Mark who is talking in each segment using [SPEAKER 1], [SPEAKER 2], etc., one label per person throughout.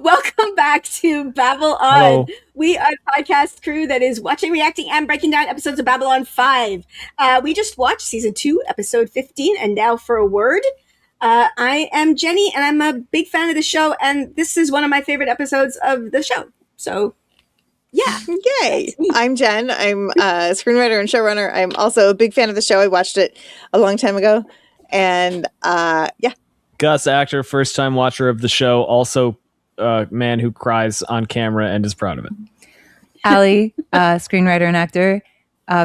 [SPEAKER 1] Welcome back to Babble On.
[SPEAKER 2] Hello.
[SPEAKER 1] We are a podcast crew that is watching, reacting, and breaking down episodes of Babble On 5. We just watched season 2, episode 15, and now for a word. I am Jenny, and I'm a big fan of the show, and this is one of my favorite episodes of the show. So, yeah.
[SPEAKER 3] Yay. I'm Jenn. I'm a screenwriter and showrunner. I'm also a big fan of the show. I watched it a long time ago. And yeah.
[SPEAKER 2] Gus, actor, first-time watcher of the show, also a man who cries on camera and is proud of it.
[SPEAKER 4] Ali, screenwriter and actor,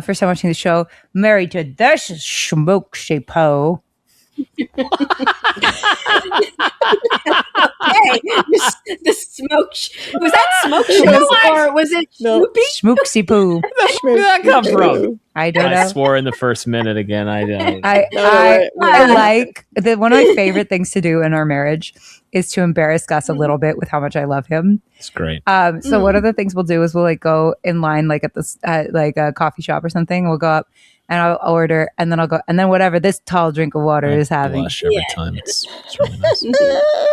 [SPEAKER 4] first time watching the show, married to this smoke shapo.
[SPEAKER 1] Hey, the smoke. Was that smoke show or was it Snoopy?
[SPEAKER 4] Schmooksy poo.
[SPEAKER 2] Where did that come from?
[SPEAKER 4] I don't know.
[SPEAKER 2] I swore in the first minute again. I don't.
[SPEAKER 4] I like one of my favorite things to do in our marriage is to embarrass Gus a little bit with how much I love him.
[SPEAKER 2] It's great.
[SPEAKER 4] So one of the things we'll do is we'll like go in line like at this like a coffee shop or something. We'll go up and I'll order and then I'll go and then whatever this tall drink of water is having.
[SPEAKER 2] Blush every time. It's really nice.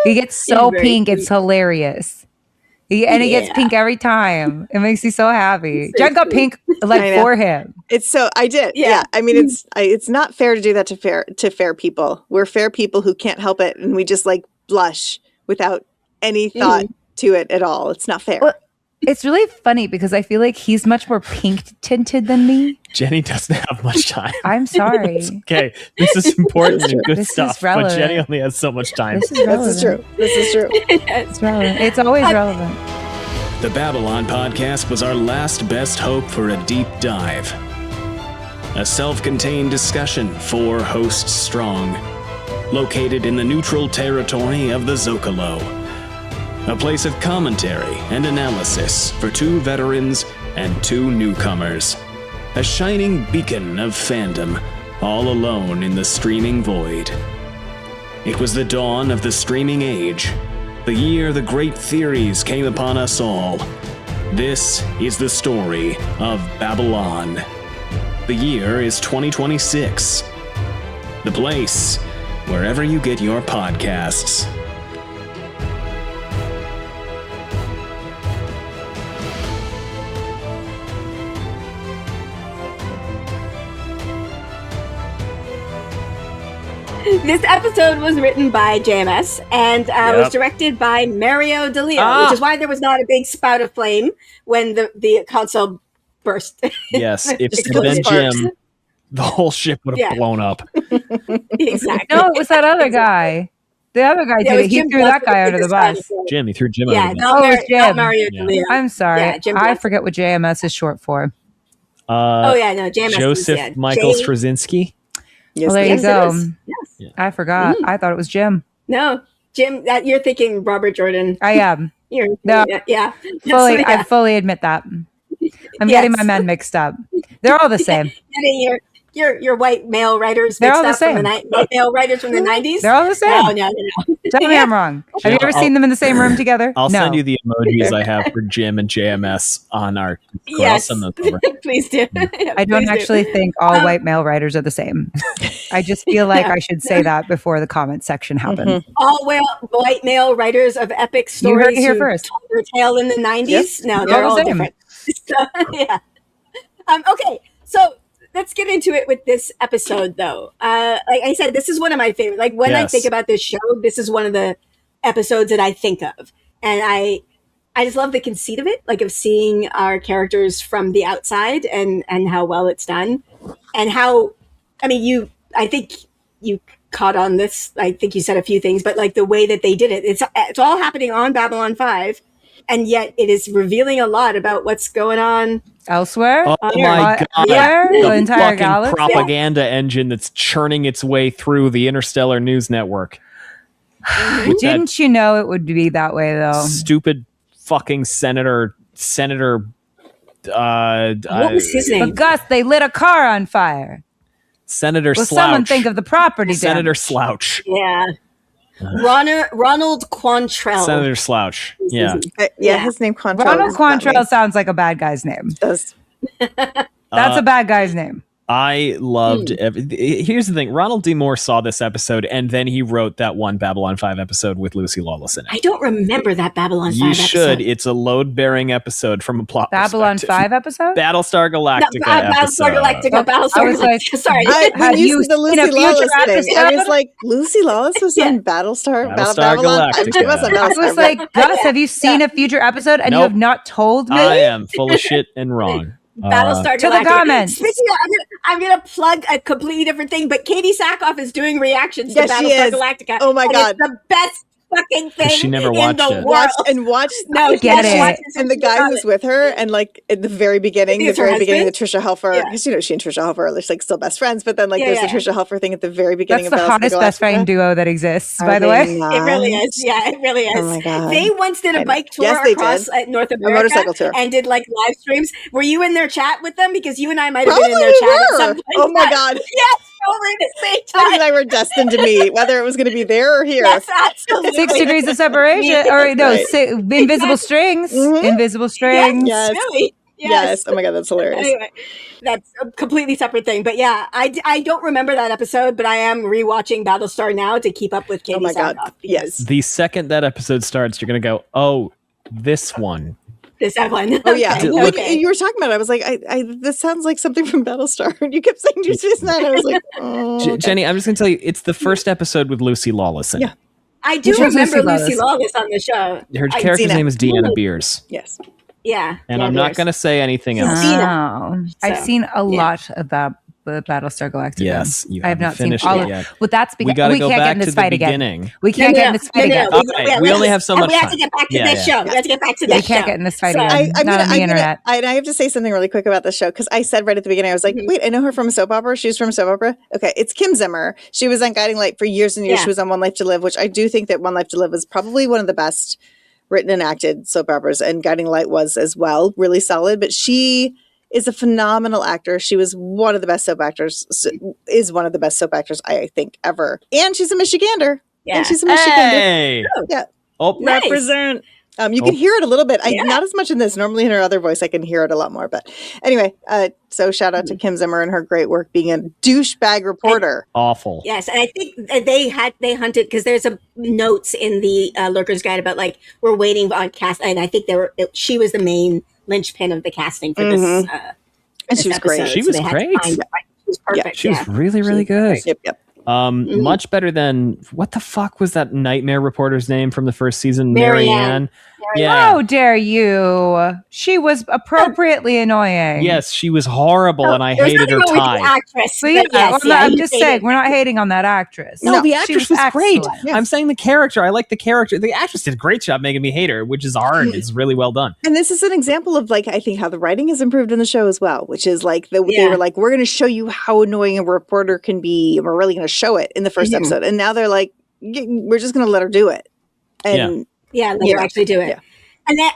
[SPEAKER 4] He gets so pink, it's hilarious. He gets pink every time. It makes me so happy. Jen got pink like for him.
[SPEAKER 3] It's so I did. Yeah. I mean, it's not fair to do that to fair people. We're fair people who can't help it, and we just like blush without any thought to it at all. It's not fair.
[SPEAKER 4] Well, it's really funny because I feel like he's much more pink tinted than me.
[SPEAKER 2] Jenny doesn't have much time.
[SPEAKER 4] I'm sorry.
[SPEAKER 2] Okay, this is important and good
[SPEAKER 4] This is
[SPEAKER 2] stuff, but
[SPEAKER 4] relevant.
[SPEAKER 2] Jenny only has so much time.
[SPEAKER 4] This is relevant.
[SPEAKER 3] This is true. This is true.
[SPEAKER 4] It's relevant. It's always relevant.
[SPEAKER 5] The Babble On podcast was our last best hope for a deep dive. A self-contained discussion, 4 hosts strong, located in the neutral territory of the Zocalo. A place of commentary and analysis for 2 veterans and 2 newcomers. A shining beacon of fandom, all alone in the streaming void. It was the dawn of the streaming age, the year the great theories came upon us all. This is the story of Babble On. The year is 2026. The place, wherever you get your podcasts.
[SPEAKER 1] This episode was written by JMS and was directed by Mario DiLeo, which is why there was not a big spout of flame when the console burst.
[SPEAKER 2] Yes, if it had been Jim, the whole ship would have blown up.
[SPEAKER 1] Exactly.
[SPEAKER 4] No, it was that other guy. The other guy did it. He threw that guy under the bus.
[SPEAKER 2] Jim, he threw Jim under the bus.
[SPEAKER 1] Not
[SPEAKER 4] Jim.
[SPEAKER 1] Mario DiLeo.
[SPEAKER 4] I'm sorry.
[SPEAKER 1] Yeah, Jim
[SPEAKER 4] I
[SPEAKER 1] Johnson.
[SPEAKER 4] forget what JMS is short for.
[SPEAKER 1] JMS.
[SPEAKER 2] Joseph Michael Straczynski.
[SPEAKER 3] Yes,
[SPEAKER 4] Well, there you go.
[SPEAKER 1] Yes.
[SPEAKER 2] Yeah.
[SPEAKER 4] I forgot. I thought it was Jim.
[SPEAKER 1] No, Jim, you're thinking Robert Jordan.
[SPEAKER 4] I am.
[SPEAKER 1] No.
[SPEAKER 4] I fully admit that. I'm getting my men mixed up. They're all the same.
[SPEAKER 1] Getting your white male writers
[SPEAKER 4] They're
[SPEAKER 1] mixed
[SPEAKER 4] all the
[SPEAKER 1] up from
[SPEAKER 4] same.
[SPEAKER 1] white male writers from the 90s.
[SPEAKER 4] They're all the same.
[SPEAKER 1] No.
[SPEAKER 4] Tell me I'm wrong. Have you ever seen them in the same room together?
[SPEAKER 2] I'll
[SPEAKER 4] No.
[SPEAKER 2] send you the emojis I have for Jim and JMS on our.
[SPEAKER 1] Yes.
[SPEAKER 2] I'll send those over.
[SPEAKER 1] Please do.
[SPEAKER 4] I don't
[SPEAKER 1] Please do.
[SPEAKER 4] actually think all white male writers are the same. I just feel like I should say that before the comment section happens.
[SPEAKER 1] All white male writers of epic stories.
[SPEAKER 4] You heard it here
[SPEAKER 1] who
[SPEAKER 4] first.
[SPEAKER 1] told their tale in the 90s.
[SPEAKER 3] Yes.
[SPEAKER 1] No,
[SPEAKER 4] They're
[SPEAKER 1] they're
[SPEAKER 4] all
[SPEAKER 1] all
[SPEAKER 4] the same.
[SPEAKER 1] different. So, yeah. Okay, so let's get into it with this episode, though. Like I said, this is one of my favorite. Like when I think about this show, this is one of the episodes that I think of, and I just love the conceit of it, like of seeing our characters from the outside and how well it's done, and how. I mean, I think you caught on this. I think you said a few things, but like the way that they did it, it's all happening on Babylon 5, and yet it is revealing a lot about what's going on
[SPEAKER 4] Elsewhere?
[SPEAKER 2] Oh my God.
[SPEAKER 4] Yeah.
[SPEAKER 2] The
[SPEAKER 4] The entire
[SPEAKER 2] fucking
[SPEAKER 4] galaxy?
[SPEAKER 2] propaganda engine that's churning its way through the interstellar news network. With that
[SPEAKER 4] Didn't you know it would be that way, though?
[SPEAKER 2] stupid fucking senator.
[SPEAKER 1] what was his name?
[SPEAKER 4] But Gus, they lit a car on fire.
[SPEAKER 2] Senator
[SPEAKER 4] Will
[SPEAKER 2] Slouch.
[SPEAKER 4] someone think of the property
[SPEAKER 2] Senator
[SPEAKER 4] damage?
[SPEAKER 2] Slouch.
[SPEAKER 1] Yeah. Ronald Quantrell.
[SPEAKER 2] Senator Slouch. Yeah.
[SPEAKER 3] His name Quantrell.
[SPEAKER 4] Ronald
[SPEAKER 3] is that way.
[SPEAKER 4] Quantrell sounds like a bad guy's name.
[SPEAKER 3] Does.
[SPEAKER 4] That's a bad guy's name.
[SPEAKER 2] I loved here's the thing. Ronald D. Moore saw this episode, and then he wrote that one Babylon 5 episode with Lucy Lawless in it.
[SPEAKER 1] I don't remember that Babylon 5 episode.
[SPEAKER 2] You should. It's a load-bearing episode from a plot
[SPEAKER 4] Babylon 5 episode?
[SPEAKER 2] Battlestar Galactica
[SPEAKER 1] Battlestar Galactica.
[SPEAKER 4] I was like,
[SPEAKER 1] sorry.
[SPEAKER 3] When you said the Lucy
[SPEAKER 4] seen a
[SPEAKER 3] Lawless
[SPEAKER 4] future
[SPEAKER 3] thing, I
[SPEAKER 4] episode?
[SPEAKER 3] was like, Lucy Lawless was on Battlestar Babylon?
[SPEAKER 2] Galactica.
[SPEAKER 3] She was on
[SPEAKER 4] I
[SPEAKER 3] Battlestar.
[SPEAKER 4] was like, Gus, have you seen a future episode and you
[SPEAKER 2] Nope.
[SPEAKER 4] have not told me?
[SPEAKER 2] I am full of shit and wrong.
[SPEAKER 1] Battlestar Galactica.
[SPEAKER 4] To the comments.
[SPEAKER 1] Speaking of, I'm gonna plug a completely different thing, but Katie Sackhoff is doing reactions to
[SPEAKER 3] Yes, she
[SPEAKER 1] Battlestar
[SPEAKER 3] is.
[SPEAKER 1] Galactica.
[SPEAKER 3] Oh my
[SPEAKER 1] and
[SPEAKER 3] God.
[SPEAKER 1] It's the best fucking thing
[SPEAKER 2] She never
[SPEAKER 1] in
[SPEAKER 2] watched
[SPEAKER 1] the
[SPEAKER 2] it.
[SPEAKER 1] world.
[SPEAKER 3] Watch.
[SPEAKER 1] No,
[SPEAKER 4] Get
[SPEAKER 1] she
[SPEAKER 4] it.
[SPEAKER 1] watches
[SPEAKER 3] And the guy who's with her, and like at the very beginning,
[SPEAKER 1] It's her
[SPEAKER 3] the
[SPEAKER 1] husband?
[SPEAKER 3] Trisha Helfer,
[SPEAKER 1] Yeah.
[SPEAKER 3] because you know she and Trisha Helfer are like still best friends, but then like
[SPEAKER 1] Yeah,
[SPEAKER 3] there's
[SPEAKER 1] yeah.
[SPEAKER 3] the Trisha Helfer thing at the very beginning
[SPEAKER 4] That's
[SPEAKER 3] of
[SPEAKER 4] the
[SPEAKER 3] Battlestar
[SPEAKER 4] hottest best friend
[SPEAKER 3] Galactica.
[SPEAKER 4] duo that exists,
[SPEAKER 3] Are
[SPEAKER 4] by the
[SPEAKER 3] they
[SPEAKER 4] way.
[SPEAKER 3] not?
[SPEAKER 1] It really is. Yeah, it really is.
[SPEAKER 3] Oh my God.
[SPEAKER 1] They once did
[SPEAKER 3] I
[SPEAKER 1] a
[SPEAKER 3] know.
[SPEAKER 1] bike tour
[SPEAKER 3] Yes, they
[SPEAKER 1] across
[SPEAKER 3] did.
[SPEAKER 1] North
[SPEAKER 3] A
[SPEAKER 1] America
[SPEAKER 3] motorcycle tour.
[SPEAKER 1] and did like live streams. Were you in their chat with them? Because you and I might have
[SPEAKER 3] Probably
[SPEAKER 1] been in their chat at some
[SPEAKER 3] were.
[SPEAKER 1] point.
[SPEAKER 3] Oh my God.
[SPEAKER 1] Yes, over at the same
[SPEAKER 3] Teddy and
[SPEAKER 1] time.
[SPEAKER 3] I were destined to meet, whether it was going to be there or here.
[SPEAKER 1] Yes, absolutely.
[SPEAKER 4] 6 degrees of separation, or no,
[SPEAKER 3] Right.
[SPEAKER 4] invisible strings.
[SPEAKER 3] Mhm.
[SPEAKER 4] Invisible strings.
[SPEAKER 3] Yes.
[SPEAKER 1] Really?
[SPEAKER 3] Yes. Oh my God, that's hilarious.
[SPEAKER 1] Anyway, that's a completely separate thing. But yeah, I don't remember that episode, but I am rewatching Battlestar now to keep up with Katie
[SPEAKER 3] Oh my God.
[SPEAKER 1] Sackhoff,
[SPEAKER 3] Yes.
[SPEAKER 2] The second that episode starts, you're going to go, oh, this one.
[SPEAKER 1] This one.
[SPEAKER 3] Oh yeah.
[SPEAKER 1] Okay,
[SPEAKER 3] Look,
[SPEAKER 1] okay.
[SPEAKER 3] you were talking about it. I was like, this sounds like something from Battlestar. And you kept saying just that. I was like, oh, okay.
[SPEAKER 2] Jenny, I'm just going to tell you, it's the first episode with Lucy Lawless in it.
[SPEAKER 1] I do
[SPEAKER 4] Which one's
[SPEAKER 1] remember
[SPEAKER 4] Lucy
[SPEAKER 1] Lucy Lawless on the show.
[SPEAKER 2] Her
[SPEAKER 1] I-
[SPEAKER 2] character's
[SPEAKER 3] Xena.
[SPEAKER 2] name is Deanna Beers.
[SPEAKER 3] Yes.
[SPEAKER 1] Yeah.
[SPEAKER 2] And
[SPEAKER 1] yeah,
[SPEAKER 2] I'm not
[SPEAKER 1] there's-
[SPEAKER 2] going to say anything else.
[SPEAKER 4] Oh, I've
[SPEAKER 1] So,
[SPEAKER 4] seen a lot about the Battlestar Galactica.
[SPEAKER 2] Yes, you
[SPEAKER 4] I have
[SPEAKER 2] haven't
[SPEAKER 4] not seen
[SPEAKER 2] finished
[SPEAKER 4] all
[SPEAKER 2] it
[SPEAKER 4] of
[SPEAKER 2] yet.
[SPEAKER 4] Well, that's because
[SPEAKER 2] We got to
[SPEAKER 4] we
[SPEAKER 2] go
[SPEAKER 4] can't get
[SPEAKER 2] back
[SPEAKER 4] in
[SPEAKER 2] to
[SPEAKER 4] this
[SPEAKER 2] the
[SPEAKER 4] fight again.
[SPEAKER 2] beginning.
[SPEAKER 4] We can't get in this fight again.
[SPEAKER 2] All right, we only have so much
[SPEAKER 1] We have
[SPEAKER 2] time.
[SPEAKER 1] to get back to
[SPEAKER 2] Yeah,
[SPEAKER 1] this
[SPEAKER 2] yeah.
[SPEAKER 1] show. We have to get back to
[SPEAKER 4] We
[SPEAKER 1] this show.
[SPEAKER 4] can't get in this fight
[SPEAKER 1] So-
[SPEAKER 4] again. Not on the internet.
[SPEAKER 3] I have to say something really quick about the show because I said right at the beginning, I was like, wait, I know her from a soap opera. She's from a soap opera. Okay, it's Kim Zimmer. She was on Guiding Light for years and years.
[SPEAKER 1] Yeah.
[SPEAKER 3] She was on One Life to Live, which I do think that One Life to Live was probably one of the best written and acted soap operas, and Guiding Light was as well, really solid. But she is a phenomenal actor. She was one of the best soap actors, is one of the best soap actors I think ever. And she's a Michigander.
[SPEAKER 1] Yeah.
[SPEAKER 3] And she's a Michigander.
[SPEAKER 2] Hey!
[SPEAKER 3] Yeah.
[SPEAKER 2] Oh,
[SPEAKER 1] Nice.
[SPEAKER 3] Represent. You can hear it a little bit.
[SPEAKER 1] Yeah.
[SPEAKER 3] Not as much in this. Normally in her other voice, I can hear it a lot more. But anyway, so shout out to Kim Zimmer and her great work being a douchebag reporter.
[SPEAKER 2] awful.
[SPEAKER 1] Yes, and I think they hunted because there's a notes in the Lurker's Guide about like we're waiting on cast, and I think she was the main linchpin of the casting for this.
[SPEAKER 3] And
[SPEAKER 1] this
[SPEAKER 3] she was great.
[SPEAKER 1] episode,
[SPEAKER 2] She
[SPEAKER 1] so
[SPEAKER 2] was
[SPEAKER 1] they had to
[SPEAKER 2] great.
[SPEAKER 1] find it, right? She was perfect.
[SPEAKER 2] She was really, really good.
[SPEAKER 3] Yep.
[SPEAKER 2] Much better than what the fuck was that nightmare reporter's name from the first season?
[SPEAKER 1] Marianne.
[SPEAKER 2] Yeah.
[SPEAKER 4] How dare you? She was appropriately annoying.
[SPEAKER 2] Yes, she was horrible, and I
[SPEAKER 1] There's
[SPEAKER 2] hated her
[SPEAKER 1] nothing wrong with the
[SPEAKER 2] tie.
[SPEAKER 1] actress.
[SPEAKER 4] So yeah,
[SPEAKER 1] but yes,
[SPEAKER 4] I'm
[SPEAKER 1] you
[SPEAKER 4] just
[SPEAKER 1] hated
[SPEAKER 4] saying
[SPEAKER 1] it.
[SPEAKER 4] we're not hating on that actress.
[SPEAKER 2] No, the
[SPEAKER 4] she
[SPEAKER 2] actress was great.
[SPEAKER 4] excellent.
[SPEAKER 3] Yes.
[SPEAKER 2] I'm saying the character. I like the character. The actress did a great job making me hate her, which is hard. It's really well done.
[SPEAKER 3] And this is an example of like I think how the writing has improved in the show as well, which is like they
[SPEAKER 1] Yeah.
[SPEAKER 3] were like, we're going to show you how annoying a reporter can be, and we're really going to show it in the 1st episode. And now they're like, we're just going to let her do it. And
[SPEAKER 1] Yeah, let
[SPEAKER 3] Yeah.
[SPEAKER 1] her actually do it.
[SPEAKER 3] Yeah.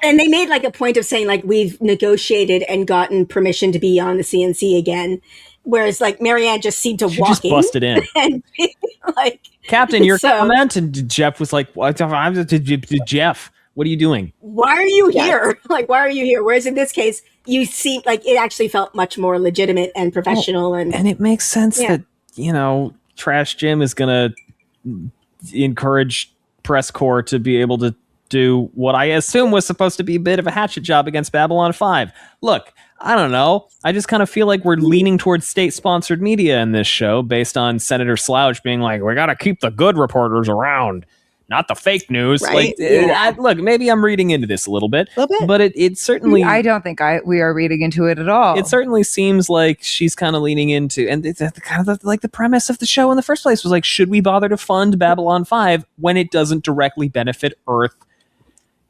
[SPEAKER 1] And they made like a point of saying like we've negotiated and gotten permission to be on the CNC again, whereas like Marianne just seemed to
[SPEAKER 2] She
[SPEAKER 1] walk
[SPEAKER 2] just
[SPEAKER 1] in
[SPEAKER 2] busted in.
[SPEAKER 1] and be like,
[SPEAKER 2] Captain, your
[SPEAKER 1] So-
[SPEAKER 2] comment. And Jeff was like, "What? Jeff, what are you doing?"
[SPEAKER 1] why are you
[SPEAKER 3] Yes.
[SPEAKER 1] here? Like, why are you here? Whereas in this case, you seem like it actually felt much more legitimate and professional. And
[SPEAKER 2] And it makes sense
[SPEAKER 1] Yeah.
[SPEAKER 2] that Trash Jim is going to encourage Press Corps to be able to do what I assume was supposed to be a bit of a hatchet job against Babylon 5. Look, I don't know. I just kind of feel like we're leaning towards state-sponsored media in this show based on Senator Slouch being like, we got to keep the good reporters around, not the fake news.
[SPEAKER 3] Right.
[SPEAKER 2] Like, look, maybe I'm reading into this a little bit,
[SPEAKER 3] Little bit.
[SPEAKER 2] but it certainly...
[SPEAKER 4] I don't think we are reading into it at all.
[SPEAKER 2] It certainly seems like she's kind of leaning into, and it's kind of like the premise of the show in the first place was like, should we bother to fund Babylon 5 when it doesn't directly benefit Earth?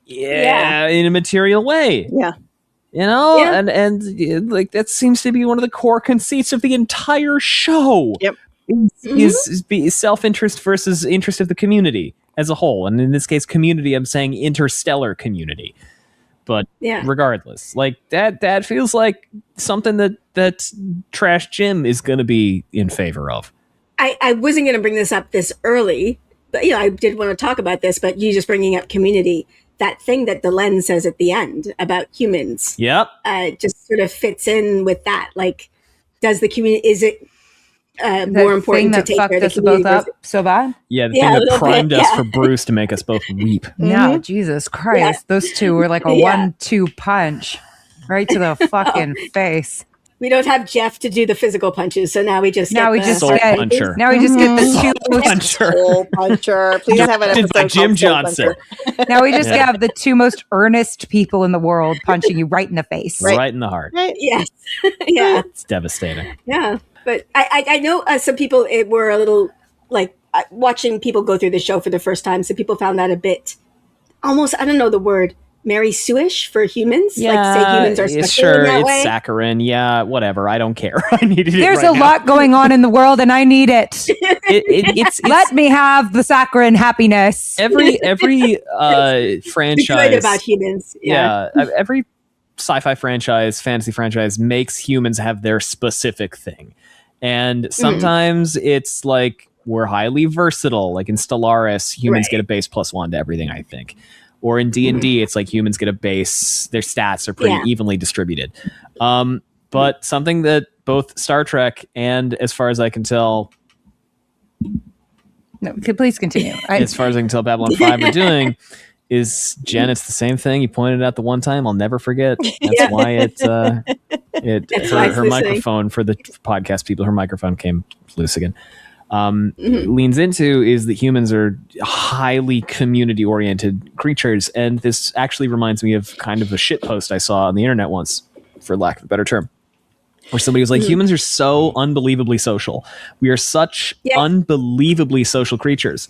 [SPEAKER 1] Yeah.
[SPEAKER 2] In a material way.
[SPEAKER 3] yeah.
[SPEAKER 1] Yeah.
[SPEAKER 2] And like that seems to be one of the core conceits of the entire show.
[SPEAKER 3] Yep.
[SPEAKER 2] Is self-interest versus interest of the community as a whole, and in this case, community. I'm saying interstellar community. But
[SPEAKER 1] Yeah.
[SPEAKER 2] regardless, like that feels like something that Trash Jim is going to be in favor of.
[SPEAKER 1] I wasn't going to bring this up this early, but I did want to talk about this. But you just bringing up community, that thing that Delenn says at the end about humans,
[SPEAKER 2] Yep.
[SPEAKER 1] just sort of fits in with that. Like does the community, is it more important to take care of the community?
[SPEAKER 4] Both up so bad?
[SPEAKER 2] Yeah, the thing that primed us for Bruce to make us both weep.
[SPEAKER 4] No, Jesus Christ. Those two were like a 1-2 punch right to the fucking face.
[SPEAKER 1] We don't have Jeff to do the physical punches, so now we just
[SPEAKER 2] soul puncher.
[SPEAKER 4] Now we just get the two
[SPEAKER 3] soul puncher. Please have an episode
[SPEAKER 2] by Jim Johnson.
[SPEAKER 4] Now we just have the two most earnest people in the world punching you right in the face,
[SPEAKER 2] right in the heart.
[SPEAKER 1] Right. Yes. Yeah.
[SPEAKER 2] It's devastating.
[SPEAKER 1] Yeah, but I know some people were a little like watching people go through the show for the first time. Some people found that a bit almost, I don't know the word, Mary Sue-ish for humans.
[SPEAKER 2] Yeah,
[SPEAKER 1] like say humans are
[SPEAKER 2] sure,
[SPEAKER 1] that
[SPEAKER 2] it's
[SPEAKER 1] way.
[SPEAKER 2] Saccharine. Yeah, whatever. I don't care. I needed it.
[SPEAKER 4] There's
[SPEAKER 2] right
[SPEAKER 4] a
[SPEAKER 2] now.
[SPEAKER 4] lot going on in the world, and I need it. It's let me have the saccharine happiness.
[SPEAKER 2] Every franchise
[SPEAKER 1] about humans.
[SPEAKER 2] Yeah, every sci-fi franchise, fantasy franchise makes humans have their specific thing, and sometimes it's like we're highly versatile. Like in Stellaris, humans get a base +1 to everything. I think. Or in D&D, it's like humans get a base. Their stats are pretty evenly distributed. But something that both Star Trek and, as far as I can tell...
[SPEAKER 4] No, please continue.
[SPEAKER 2] As far as I can tell, Babble On 5 are doing is, Jen, it's the same thing. You pointed out the one time. I'll never forget. That's why her microphone, for the podcast people, her microphone came loose again. Leans into is that humans are highly community-oriented creatures, and this actually reminds me of kind of a shit post I saw on the internet once, for lack of a better term, where somebody was like, humans are so unbelievably social. We are such unbelievably social creatures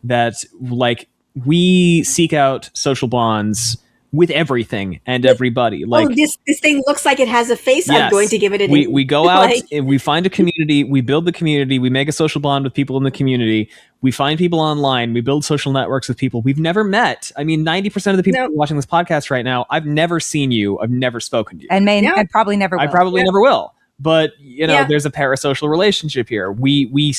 [SPEAKER 2] that, like, we seek out social bonds with everything and everybody. Like,
[SPEAKER 1] this thing looks like it has a face. Yes. I'm going to give it a name.
[SPEAKER 2] We go out, we find a community, we build the community, we make a social bond with people in the community, we find people online, we build social networks with people we've never met. I mean, 90% of the people watching this podcast right now, I've never seen you, I've never spoken to you.
[SPEAKER 4] And I probably never will.
[SPEAKER 2] I probably never will. But, you know, there's a parasocial relationship here. We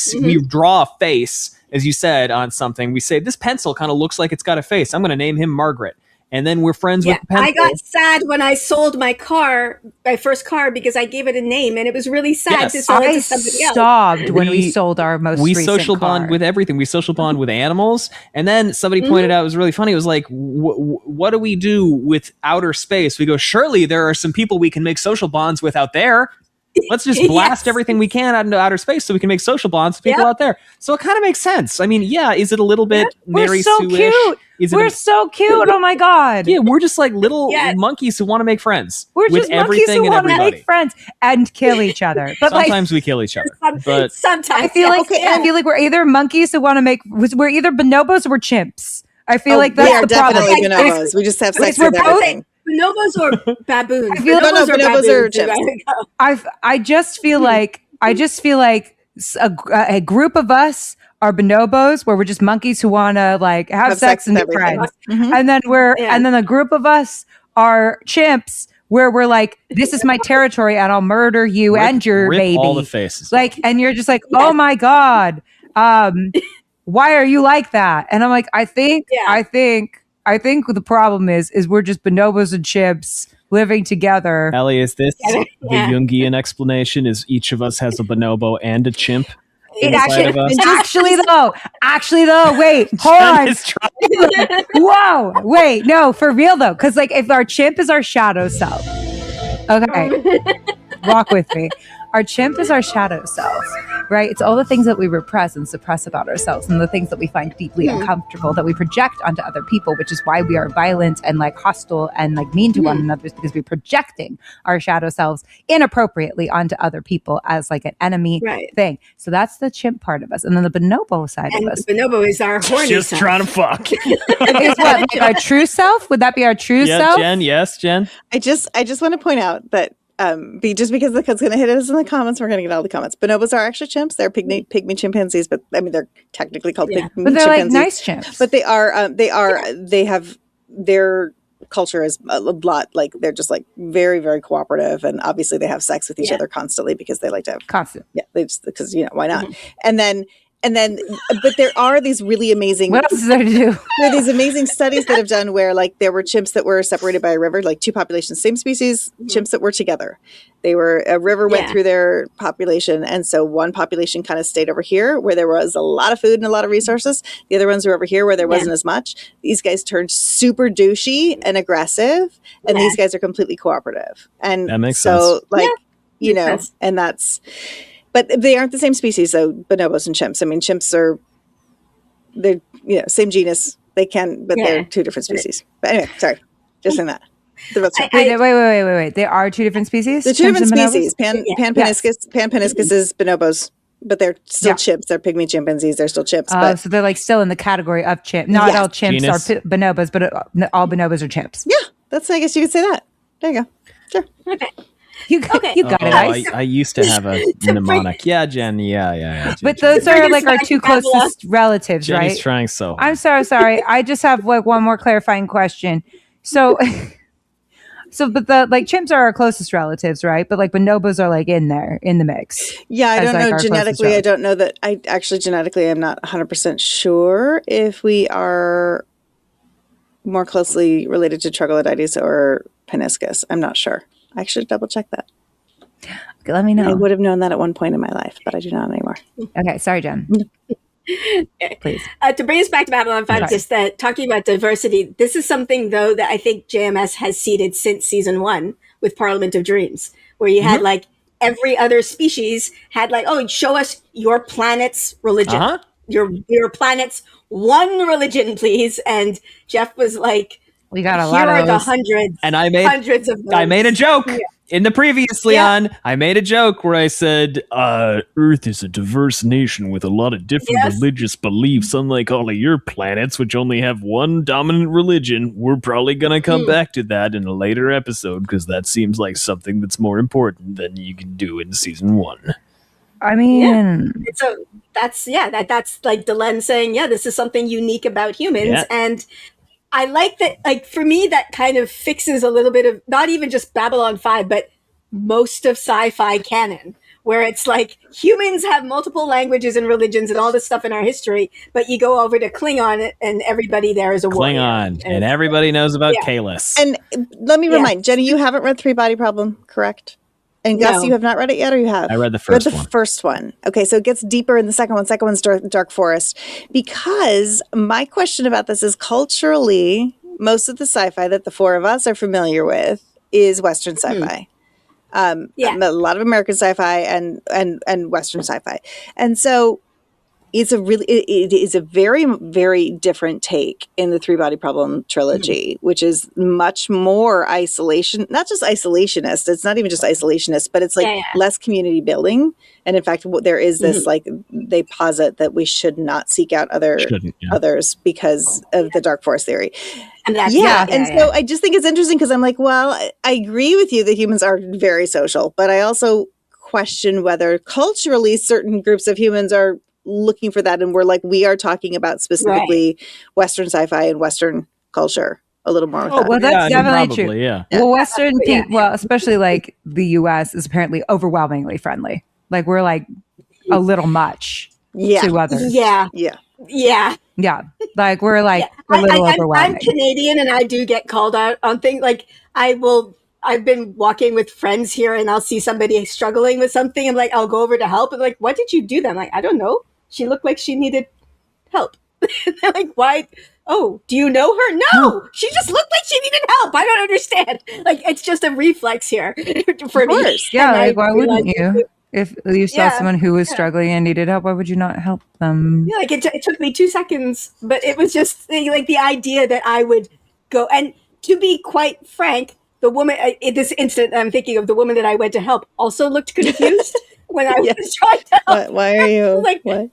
[SPEAKER 2] draw a face, as you said, on something. We say, this pencil kind of looks like it's got a face. I'm going to name him Margaret. And then we're friends with the pencil.
[SPEAKER 1] I got sad when I sold my first car, because I gave it a name, and it was really sad to sell it to somebody else.
[SPEAKER 4] I sobbed when we sold our most recent car. We social
[SPEAKER 2] bond with everything. We social bond with animals. And then somebody pointed out, it was really funny. It was like, what do we do with outer space? We go, surely there are some people we can make social bonds with out there. Let's just blast everything we can out into outer space so we can make social bonds with people out there. So it kind of makes sense. I mean, is it a little bit Mary Sue-ish?
[SPEAKER 4] Cute. We're so cute. Oh my God.
[SPEAKER 2] Yeah, we're just like little monkeys who want to make friends.
[SPEAKER 4] We're just monkeys who want to make friends and kill each other. But
[SPEAKER 2] sometimes we kill each other.
[SPEAKER 1] But sometimes
[SPEAKER 4] I feel like we're either monkeys who want to make. We're either bonobos or we're chimps. I feel like that's the problem.
[SPEAKER 3] We are definitely bonobos. We just have sex with everything.
[SPEAKER 1] Bonobos or baboons?
[SPEAKER 3] I feel bonobos or chimps.
[SPEAKER 4] I just feel like a group of us are bonobos, where we're just monkeys who want to like have sex and be friends, and then and then a group of us are chimps, where we're like, this is my territory and I'll murder you and your baby.
[SPEAKER 2] All the faces,
[SPEAKER 4] like, and you're just like, oh my God, why are you like that? And I'm like, I think the problem is we're just bonobos and chimps living together.
[SPEAKER 2] Ellie, is this the Jungian explanation? Is each of us has a bonobo and a chimp?
[SPEAKER 4] Actually though, wait, hold on. Whoa, wait, no, for real though, because like if our chimp is our shadow self, okay, walk with me. Our chimp is our shadow self, right? It's all the things that we repress and suppress about ourselves, and the things that we find deeply uncomfortable that we project onto other people, which is why we are violent and like hostile and like mean to one another, because we're projecting our shadow selves inappropriately onto other people as like an enemy thing. So that's the chimp part of us. And then the bonobo side of us.
[SPEAKER 1] The bonobo is our horny
[SPEAKER 2] just
[SPEAKER 1] self.
[SPEAKER 2] Trying to fuck.
[SPEAKER 4] Is what, like our true self? Would that be our true self?
[SPEAKER 2] Jen, yes, Jen.
[SPEAKER 3] I just want to point out that just because the code's going to hit us in the comments, we're going to get all the comments. Bonobos are actually chimps. They're pygmy chimpanzees, but I mean they're technically called pygmy chimpanzees.
[SPEAKER 4] But they're like nice chimps.
[SPEAKER 3] But they have their culture is a lot like they're just like very, very cooperative, and obviously they have sex with each other constantly because they like to have
[SPEAKER 4] constant.
[SPEAKER 3] Yeah, they just because why not? And then but there are these really amazing.
[SPEAKER 4] What else is there to do?
[SPEAKER 3] There are these amazing studies that have done where, like, there were chimps that were separated by a river, like two populations, same species, chimps that were together. They were, a river went through their population. And so one population kind of stayed over here where there was a lot of food and a lot of resources. The other ones were over here where there wasn't as much. These guys turned super douchey and aggressive, and these guys are completely cooperative. And
[SPEAKER 2] that makes sense.
[SPEAKER 3] So, like, you know, and that's... But they aren't the same species, though, bonobos and chimps. I mean, chimps they're, you know, same genus. They can, but they're two different species. But anyway, sorry. Just saying that.
[SPEAKER 4] Wait. They are two different species?
[SPEAKER 3] They're two different species. Paniscus is bonobos, but they're still chimps. They're pygmy chimpanzees. They're still chimps.
[SPEAKER 4] But so they're like still in the category of chimp. Not all chimps are bonobos, but all bonobos are chimps.
[SPEAKER 3] Yeah, I guess you could say that. There you go. Sure.
[SPEAKER 1] Okay.
[SPEAKER 4] You got it.
[SPEAKER 2] I used to have a mnemonic. Yeah, Jen. Yeah.
[SPEAKER 4] But those are like our two closest relatives,
[SPEAKER 2] Jenny's
[SPEAKER 4] right?
[SPEAKER 2] He's trying so hard.
[SPEAKER 4] I'm sorry. I just have like one more clarifying question. So but the like chimps are our closest relatives, right? But like bonobos are like in there in the mix.
[SPEAKER 3] Yeah, I don't know genetically. I don't know that. I actually genetically, I'm not 100% sure if we are more closely related to troglodytes or paniscus. I'm not sure. I should double check that.
[SPEAKER 4] Okay, let me know.
[SPEAKER 3] I would have known that at one point in my life, but I do not anymore.
[SPEAKER 4] Okay, sorry, Jen. Please.
[SPEAKER 1] To bring us back to Babylon 5, just that talking about diversity, this is something, though, that I think JMS has seeded since season 1 with Parliament of Dreams, where you had like every other species had like, oh, show us your planet's religion. Your planet's one religion, please. And Jeff was like,
[SPEAKER 4] we got a
[SPEAKER 1] here
[SPEAKER 4] lot
[SPEAKER 1] are
[SPEAKER 4] of
[SPEAKER 1] the
[SPEAKER 4] those.
[SPEAKER 1] hundreds of those.
[SPEAKER 2] I made a joke in the previous Leon. I made a joke where I said, Earth is a diverse nation with a lot of different religious beliefs, unlike all of your planets, which only have one dominant religion. We're probably going to come back to that in a later episode, because that seems like something that's more important than you can do in season 1.
[SPEAKER 4] I mean...
[SPEAKER 1] So that's like Delenn saying, this is something unique about humans. And I like that, like, for me, that kind of fixes a little bit of, not even just Babylon 5, but most of sci-fi canon, where it's like humans have multiple languages and religions and all this stuff in our history, but you go over to Klingon and everybody there is a warrior.
[SPEAKER 2] Klingon, and everybody knows about Kalis.
[SPEAKER 3] And let me remind, Jenny, you haven't read Three Body Problem, correct? And Gus, you have not read it yet, or you have?
[SPEAKER 2] I read the first one.
[SPEAKER 3] First one. Okay, so it gets deeper in the second one. Second one's Dark Forest. Because my question about this is culturally, most of the sci-fi that the four of us are familiar with is Western sci-fi. A lot of American sci-fi and Western sci-fi. And so it is a very, very different take in the Three Body Problem trilogy, which is much more not just isolationist. It's not even just isolationist, but it's like less community building. And in fact, there is this like, they posit that we should not seek out others because of the Dark Forest theory. And so I just think it's interesting because I'm like, well, I agree with you that humans are very social, but I also question whether culturally certain groups of humans are looking for that, and we are talking about specifically Western sci-fi and Western culture a little more.
[SPEAKER 4] Well, that's definitely true.
[SPEAKER 2] Yeah.
[SPEAKER 4] Well, Western people, well, especially like the U.S. is apparently overwhelmingly friendly. Like we're like a little much to others.
[SPEAKER 1] Yeah.
[SPEAKER 4] Like we're like a little overwhelming.
[SPEAKER 1] I'm Canadian, and I do get called out on things. Like I've been walking with friends here, and I'll see somebody struggling with something, and like I'll go over to help, and like, what did you do then? I'm like, I don't know. She looked like she needed help. They're like, why? Oh, do you know her? No, she just looked like she needed help. I don't understand. Like, it's just a reflex here for me.
[SPEAKER 4] Yeah, like, why wouldn't you? If you saw someone who was struggling and needed help, why would you not help them?
[SPEAKER 1] Yeah, like it took me 2 seconds, but it was just like the idea that I would go. And to be quite frank, the woman in this instant, I'm thinking of the woman that I went to help also looked confused. When I was trying to help.
[SPEAKER 3] Why are you?
[SPEAKER 1] Like,
[SPEAKER 3] what?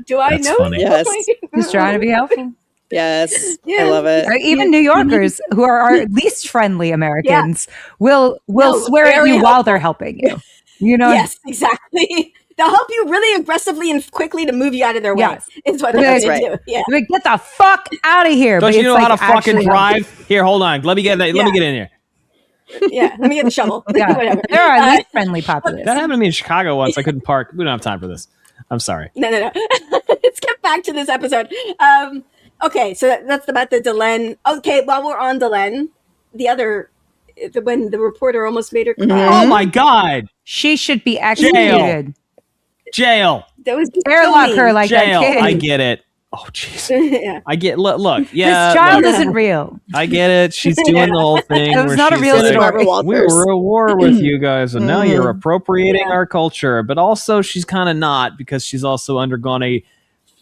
[SPEAKER 1] Do I know?
[SPEAKER 2] Funny.
[SPEAKER 3] Yes.
[SPEAKER 4] He's trying to be helpful.
[SPEAKER 3] Yes. I love it.
[SPEAKER 4] Or even New Yorkers who are our least friendly Americans will swear at you while they're helping you. You know?
[SPEAKER 1] Yes, exactly. They'll help you really aggressively and quickly to move you out of their way.
[SPEAKER 4] Yes.
[SPEAKER 1] Is what they're going to do. Yeah.
[SPEAKER 4] Like, get the fuck out of here.
[SPEAKER 2] Don't you know how to fucking drive? Here, hold on. Let me get in here.
[SPEAKER 1] Yeah, let me get the shovel.
[SPEAKER 4] Yeah.
[SPEAKER 1] Whatever.
[SPEAKER 4] There are least friendly populace.
[SPEAKER 2] That happened to me in Chicago once. I couldn't park. We don't have time for this. I'm sorry.
[SPEAKER 1] No. Let's get back to this episode. Okay, so that's about the Delenn. Okay, while we're on Delenn, when the reporter almost made her cry.
[SPEAKER 2] Oh my God!
[SPEAKER 4] She should be executed.
[SPEAKER 2] Jail.
[SPEAKER 1] That was
[SPEAKER 4] airlock her like
[SPEAKER 2] jail.
[SPEAKER 4] that kid.
[SPEAKER 2] I get it. Oh jeez. Yeah. I get. Look. Yeah.
[SPEAKER 4] This child isn't real.
[SPEAKER 2] I get it. She's doing the whole thing.
[SPEAKER 4] It was not a real story.
[SPEAKER 3] We
[SPEAKER 2] We were at war with you guys, and now you're appropriating our culture. But also, she's kind of not, because she's also undergone a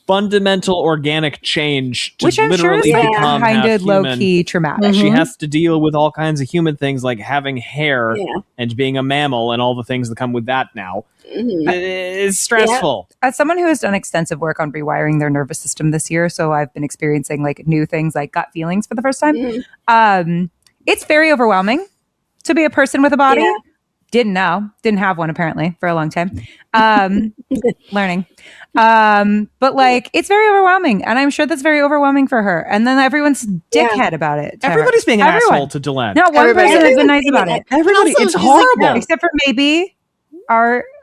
[SPEAKER 2] fundamental organic change to
[SPEAKER 4] which I'm
[SPEAKER 2] literally
[SPEAKER 4] sure is
[SPEAKER 2] become
[SPEAKER 4] kind of
[SPEAKER 2] low
[SPEAKER 4] low-key traumatic.
[SPEAKER 2] She has to deal with all kinds of human things like having hair and being a mammal and all the things that come with that now. It's stressful.
[SPEAKER 4] As someone who has done extensive work on rewiring their nervous system this year, so I've been experiencing like new things like gut feelings for the first time. It's very overwhelming to be a person with a body. Didn't have one apparently for a long time. Learning. But like, it's very overwhelming, and I'm sure that's very overwhelming for her. And then everyone's dickhead about it.
[SPEAKER 2] Everybody's being an asshole to Delenn.
[SPEAKER 4] Not one person has been nice about it.
[SPEAKER 2] Everybody,
[SPEAKER 3] Also,
[SPEAKER 2] it's
[SPEAKER 3] she's
[SPEAKER 2] horrible.
[SPEAKER 3] like,
[SPEAKER 4] Except for maybe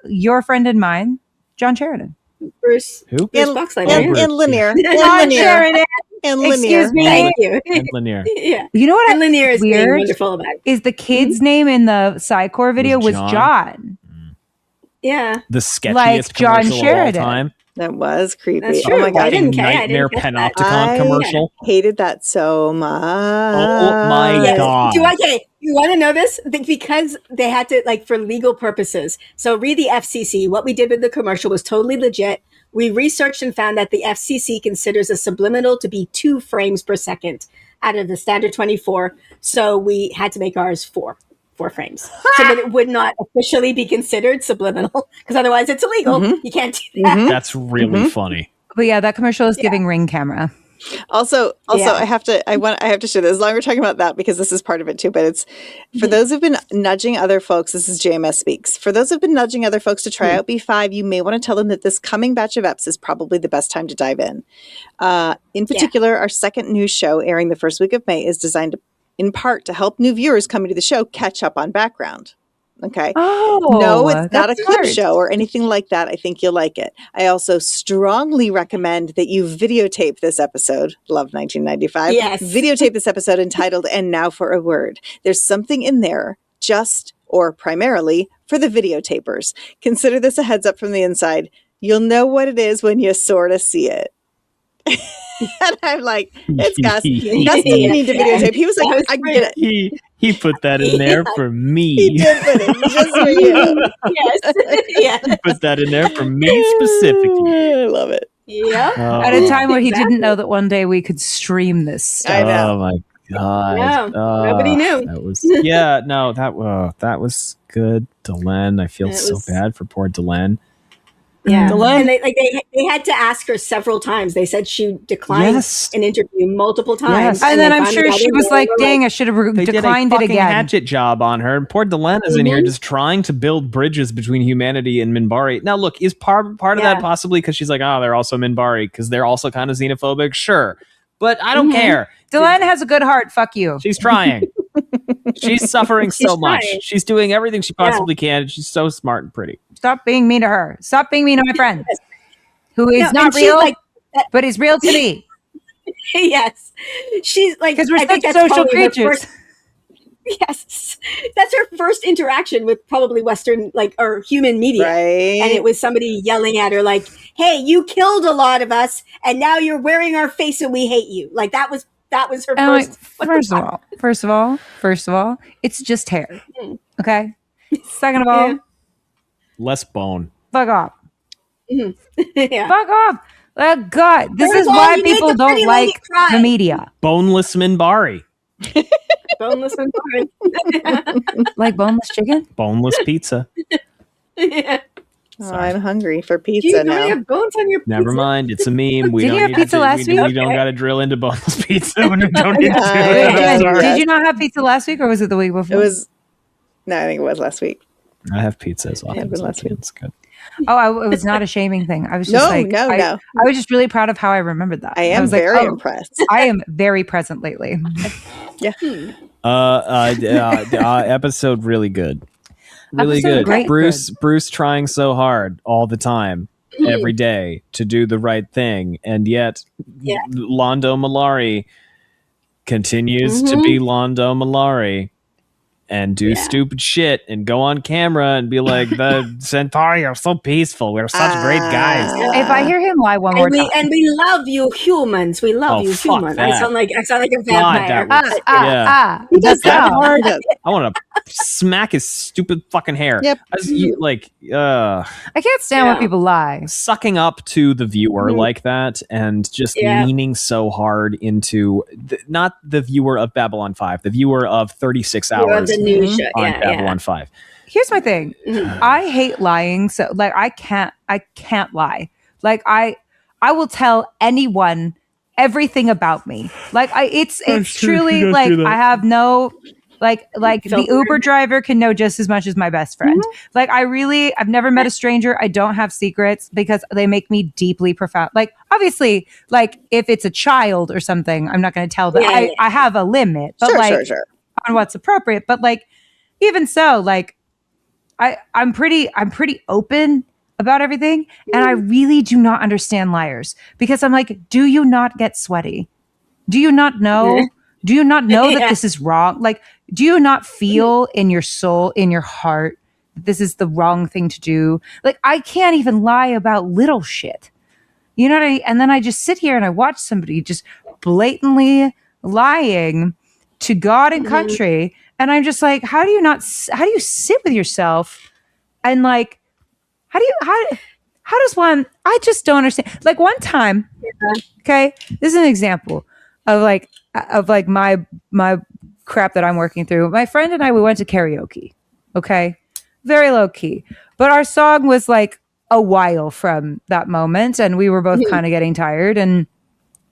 [SPEAKER 4] your friend and mine, John Sheridan.
[SPEAKER 1] Bruce.
[SPEAKER 2] Who?
[SPEAKER 1] Bruce Boxleiter.
[SPEAKER 3] And Linear.
[SPEAKER 4] John Sheridan.
[SPEAKER 3] And Linear.
[SPEAKER 4] Excuse me.
[SPEAKER 1] Thank you.
[SPEAKER 2] And Linear.
[SPEAKER 1] Yeah.
[SPEAKER 4] You know what?
[SPEAKER 1] And Linear is being
[SPEAKER 4] weird
[SPEAKER 1] wonderful about it.
[SPEAKER 4] is the kid's name in the Psi Corps video was John.
[SPEAKER 1] Yeah.
[SPEAKER 2] The sketchiest
[SPEAKER 4] Like John
[SPEAKER 2] commercial
[SPEAKER 4] Sheridan.
[SPEAKER 2] of all time.
[SPEAKER 3] That was creepy.
[SPEAKER 1] That's
[SPEAKER 3] Oh
[SPEAKER 1] true.
[SPEAKER 3] my
[SPEAKER 1] I
[SPEAKER 3] god.
[SPEAKER 1] didn't care. I
[SPEAKER 2] Nightmare
[SPEAKER 1] didn't get that.
[SPEAKER 2] Panopticon commercial.
[SPEAKER 3] Hated that so much.
[SPEAKER 2] Oh my
[SPEAKER 1] Yes.
[SPEAKER 2] God.
[SPEAKER 1] You want to know this? Because they had to, like, for legal purposes. So read the FCC. What we did with the commercial was totally legit. We researched and found that the FCC considers a subliminal to be 2 frames per second out of the standard 24. So we had to make ours 4 frames, so that it would not officially be considered subliminal, because otherwise it's illegal. You can't do that.
[SPEAKER 2] That's really funny.
[SPEAKER 4] But yeah, that commercial is giving Ring camera.
[SPEAKER 3] Also, I have to share this. As long as we're talking about that, because this is part of it too. But it's for those who've been nudging other folks. This is JMS Speaks. For those who've been nudging other folks to try out B5, you may want to tell them that this coming batch of EPs is probably the best time to dive in. In particular, our second news show airing the first week of May is designed in part to help new viewers coming to the show catch up on background. Okay.
[SPEAKER 4] Oh,
[SPEAKER 3] no, it's not a
[SPEAKER 4] that's
[SPEAKER 3] clip
[SPEAKER 4] smart.
[SPEAKER 3] show or anything like that. I think you'll like it. I also strongly recommend that you videotape this episode. Love 1995.
[SPEAKER 1] Yes.
[SPEAKER 3] Videotape this episode entitled "And Now for a Word." There's something in there just or primarily for the videotapers. Consider this a heads up from the inside. You'll know what it is when you sort of see it. And I'm like, it's Gus. Gus didn't need to videotape. He was like, I get it.
[SPEAKER 2] He put that in there for me.
[SPEAKER 3] He did put it just for you.
[SPEAKER 1] Yes.
[SPEAKER 2] He put that in there for me specifically.
[SPEAKER 3] I love it.
[SPEAKER 1] Yeah.
[SPEAKER 4] At a time where he didn't know that one day we could stream this stuff.
[SPEAKER 3] I know.
[SPEAKER 2] Oh my God.
[SPEAKER 1] No, nobody knew.
[SPEAKER 2] That was that was good. Delenn. I feel so bad for poor Delenn.
[SPEAKER 1] Yeah,
[SPEAKER 2] Delenn.
[SPEAKER 1] and they had to ask her several times. They said she declined an interview multiple times.
[SPEAKER 4] And then I'm sure she was like, dang, I should have declined it again.
[SPEAKER 2] Hatchet job on her. And poor Delenn is in here just trying to build bridges between humanity and Minbari. Now, look, is part of that possibly because she's like, oh, they're also Minbari because they're also kind of xenophobic? Sure. But I don't care.
[SPEAKER 4] Delenn has a good heart. Fuck you.
[SPEAKER 2] She's trying. She's suffering so much. She's doing everything she possibly can. And she's so smart and pretty.
[SPEAKER 4] Stop being mean to her. Stop being mean to my friend, who is not real, but is real to me.
[SPEAKER 1] Yes. She's like,
[SPEAKER 4] because we're such social creatures.
[SPEAKER 1] Yes. That's her first interaction with probably Western, or human media.
[SPEAKER 3] Right.
[SPEAKER 1] And it was somebody yelling at her like, hey, you killed a lot of us and now you're wearing our face and we hate you. Like that was her first.
[SPEAKER 4] First of all, it's just hair. Okay. Second of all,
[SPEAKER 2] less bone.
[SPEAKER 4] Fuck off.
[SPEAKER 1] Yeah.
[SPEAKER 4] Fuck off. Oh God, this is why people don't like the media.
[SPEAKER 2] Boneless Minbari.
[SPEAKER 1] Boneless Minbari.
[SPEAKER 4] Like boneless chicken?
[SPEAKER 2] Boneless pizza.
[SPEAKER 1] Yeah.
[SPEAKER 3] Oh, I'm hungry for pizza now.
[SPEAKER 1] Have bones on your pizza?
[SPEAKER 2] Never mind, it's a meme.
[SPEAKER 4] Did you have pizza last week?
[SPEAKER 2] We don't got to drill into boneless pizza. We don't need to do
[SPEAKER 3] Yeah.
[SPEAKER 2] it.
[SPEAKER 4] Did you not have pizza last week, or was it the week before?
[SPEAKER 3] It was. No, I think it was last week.
[SPEAKER 2] I have pizza as often as I
[SPEAKER 3] last
[SPEAKER 2] can.
[SPEAKER 3] week.
[SPEAKER 2] It's good.
[SPEAKER 4] Oh, it was not a shaming thing. I was just
[SPEAKER 3] No.
[SPEAKER 4] I was just really proud of how I remembered that.
[SPEAKER 3] I am
[SPEAKER 4] was
[SPEAKER 3] very impressed.
[SPEAKER 4] I am very present lately.
[SPEAKER 3] Yeah.
[SPEAKER 2] Episode really good. Really
[SPEAKER 4] Episode
[SPEAKER 2] good.
[SPEAKER 4] great
[SPEAKER 2] Bruce trying so hard all the time. every day to do the right thing, and yet Londo Mollari continues to be Londo Mollari and do stupid shit and go on camera and be like, the Centauri are so peaceful. We're such great guys.
[SPEAKER 4] If I hear him lie one more time.
[SPEAKER 1] And we love you humans. We love you humans. I sound like a vampire.
[SPEAKER 3] That's hard.
[SPEAKER 2] I want to smack his stupid fucking hair.
[SPEAKER 3] Yep.
[SPEAKER 4] I can't stand when people lie.
[SPEAKER 2] Sucking up to the viewer like that and just leaning so hard into not the viewer of Babylon 5, the viewer of 36 hours on Babylon 5.
[SPEAKER 4] Here's my thing. I hate lying. So like I can't lie. Like I will tell anyone everything about me. Like it's truly like I have no like the Uber driver can know just as much as my best friend. Like I've never met a stranger. I don't have secrets because they make me deeply profound. Like obviously, like if it's a child or something, I'm not going to tell them. I have a limit, but sure. On what's appropriate. But like even so, like I'm pretty open about everything, and I really do not understand liars because I'm like, do you not get sweaty? Do you not know? Do you not know that this is wrong? Like, do you not feel in your soul, in your heart, that this is the wrong thing to do? Like, I can't even lie about little shit. You know what I mean? And then I just sit here and I watch somebody just blatantly lying to God and country. And I'm just like, how do you sit with yourself? And like, how does one, I just don't understand. Like one time, okay, this is an example of my crap that I'm working through. My friend and I, we went to karaoke. Okay. Very low key. But our song was like a while from that moment. And we were both kind of getting tired. And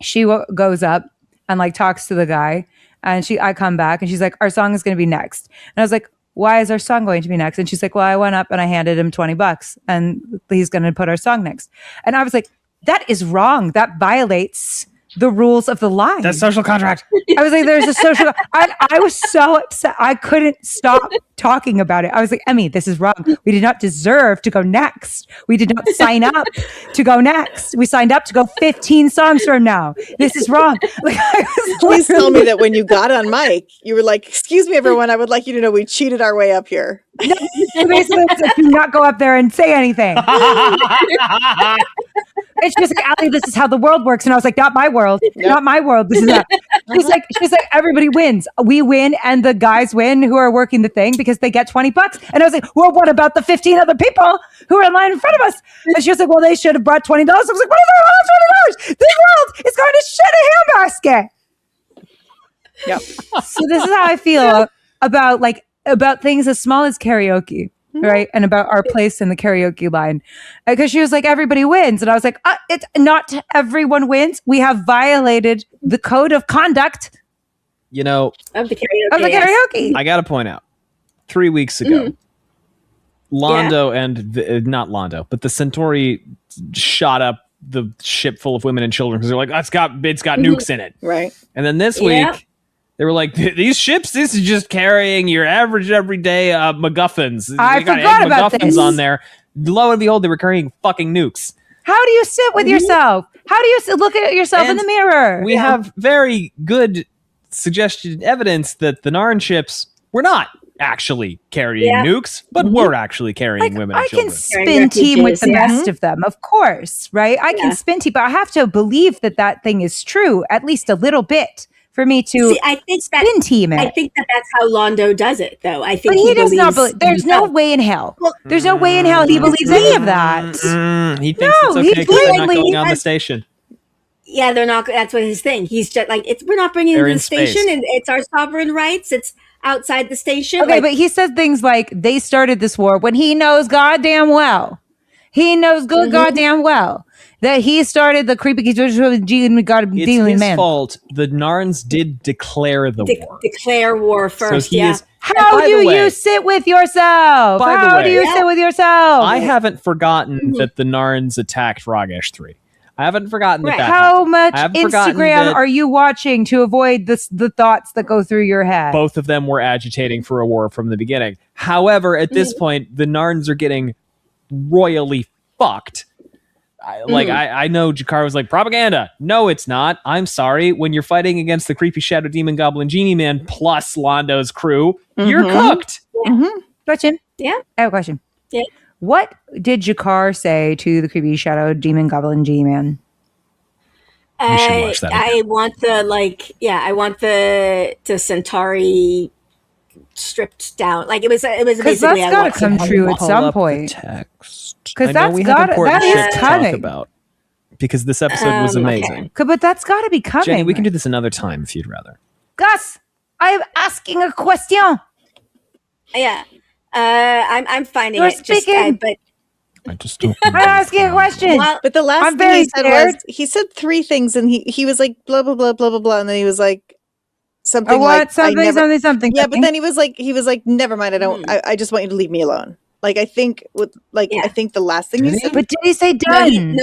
[SPEAKER 4] she goes up and like talks to the guy. And I come back and she's like, our song is going to be next. And I was like, why is our song going to be next? And she's like, well, I went up and I handed him $20 and he's going to put our song next. And I was like, that is wrong. That violates the rules of the line.
[SPEAKER 2] That's social contract.
[SPEAKER 4] I was like, there's a social. I was so upset. I couldn't stop talking about it. I was like, Emmy, this is wrong. We did not deserve to go next. We did not sign up to go next. We signed up to go 15 songs from now. This is wrong. Like,
[SPEAKER 3] please tell me that when you got on mic, you were like, excuse me, everyone. I would like you to know we cheated our way up here.
[SPEAKER 4] No, basically, it's like, do not go up there and say anything. It's just like, Ali, this is how the world works. And I was like, not my world. Not my world. This is not. She's like, everybody wins. We win and the guys win who are working the thing because they get $20. And I was like, well, what about the 15 other people who are in line in front of us? And she was like, well, they should have brought $20. I was like, what is $20? This world is going to shit a handbasket. Yep. So this is how I feel about things as small as karaoke. Right. And about our place in the karaoke line. Because she was like, everybody wins. And I was like, it's not everyone wins. We have violated the code of conduct.
[SPEAKER 2] You know,
[SPEAKER 1] of the karaoke.
[SPEAKER 2] I got to point out 3 weeks ago, Londo and not Londo, but the Centauri shot up the ship full of women and children because they're like, it's got nukes in it.
[SPEAKER 3] Right.
[SPEAKER 2] And then this week, they were like, these ships, this is just carrying your average everyday MacGuffins.
[SPEAKER 4] I forgot about this.
[SPEAKER 2] On there. Lo and behold, they were carrying fucking nukes.
[SPEAKER 4] How do you sit with yourself? How do you look at yourself in the mirror?
[SPEAKER 2] We have very good suggested evidence that the Narn ships were not actually carrying nukes, but were actually carrying women and children.
[SPEAKER 4] I can spin team with the best of them, of course, right? I can spin team, but I have to believe that thing is true, at least a little bit. For me to spin team it.
[SPEAKER 1] I think that's how Londo does it, though. I think
[SPEAKER 4] but he does not believe. There's no way in hell. Well, there's no way in hell he believes any of that.
[SPEAKER 2] He thinks it's okay because they're not going on the station.
[SPEAKER 1] Yeah, they're not. That's what his thing. He's just like, we're not bringing it to the station, and it's our sovereign rights. It's outside the station.
[SPEAKER 4] Okay, but he said things like they started this war when he knows goddamn well. He knows goddamn well that he started the creepy. It's his
[SPEAKER 2] fault. The Narns did declare the war.
[SPEAKER 1] Declare war first.
[SPEAKER 2] So
[SPEAKER 4] how do you sit with yourself? How do you sit with yourself?
[SPEAKER 2] I haven't forgotten that the Narns attacked Ragesh 3. I haven't forgotten that.
[SPEAKER 4] How much Instagram are you watching to avoid the thoughts that go through your head?
[SPEAKER 2] Both of them were agitating for a war from the beginning. However, at this point, the Narns are getting royally fucked I know Jakar was like, propaganda. No, it's not. I'm sorry. When you're fighting against the creepy shadow demon goblin genie man plus Londo's crew, you're cooked.
[SPEAKER 4] Question.
[SPEAKER 1] Yeah.
[SPEAKER 4] I have a question.
[SPEAKER 1] Yeah.
[SPEAKER 4] What did Jakar say to the creepy shadow demon goblin genie man?
[SPEAKER 2] You should watch that again.
[SPEAKER 1] I want the Centauri stripped down. Like it was
[SPEAKER 4] because
[SPEAKER 1] basically
[SPEAKER 4] that's got to come true at some point. Because that is coming.
[SPEAKER 2] About because this episode was amazing.
[SPEAKER 4] Okay. But that's got to be coming.
[SPEAKER 2] Jenny, we can do this another time if you'd rather.
[SPEAKER 4] Gus, I am asking a question.
[SPEAKER 1] Yeah, I'm finding
[SPEAKER 4] You're
[SPEAKER 1] it.
[SPEAKER 4] Speaking.
[SPEAKER 1] But
[SPEAKER 2] I just don't.
[SPEAKER 4] I'm asking a question.
[SPEAKER 1] Well,
[SPEAKER 3] But the last thing he said was he said 3 things, and he was like blah blah blah blah blah blah, and then he was like something like
[SPEAKER 4] something.
[SPEAKER 3] Yeah, but then he was like never mind. I just want you to leave me alone. Like I think I think the last thing he said.
[SPEAKER 4] But did he say done?
[SPEAKER 1] He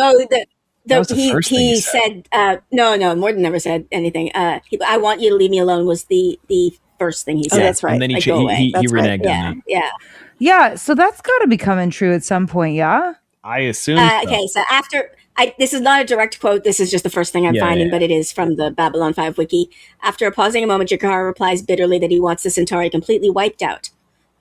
[SPEAKER 1] said no. Morden never said anything. I want you to leave me alone was the first thing he said.
[SPEAKER 3] Oh, that's right.
[SPEAKER 2] And then he reneged on that.
[SPEAKER 4] Yeah. So that's got to be coming true at some point. Yeah.
[SPEAKER 2] I assume.
[SPEAKER 1] Okay, so after this is not a direct quote. This is just the first thing I'm finding, but it is from the Babble On 5 wiki. After pausing a moment, Jakar replies bitterly that he wants the Centauri completely wiped out.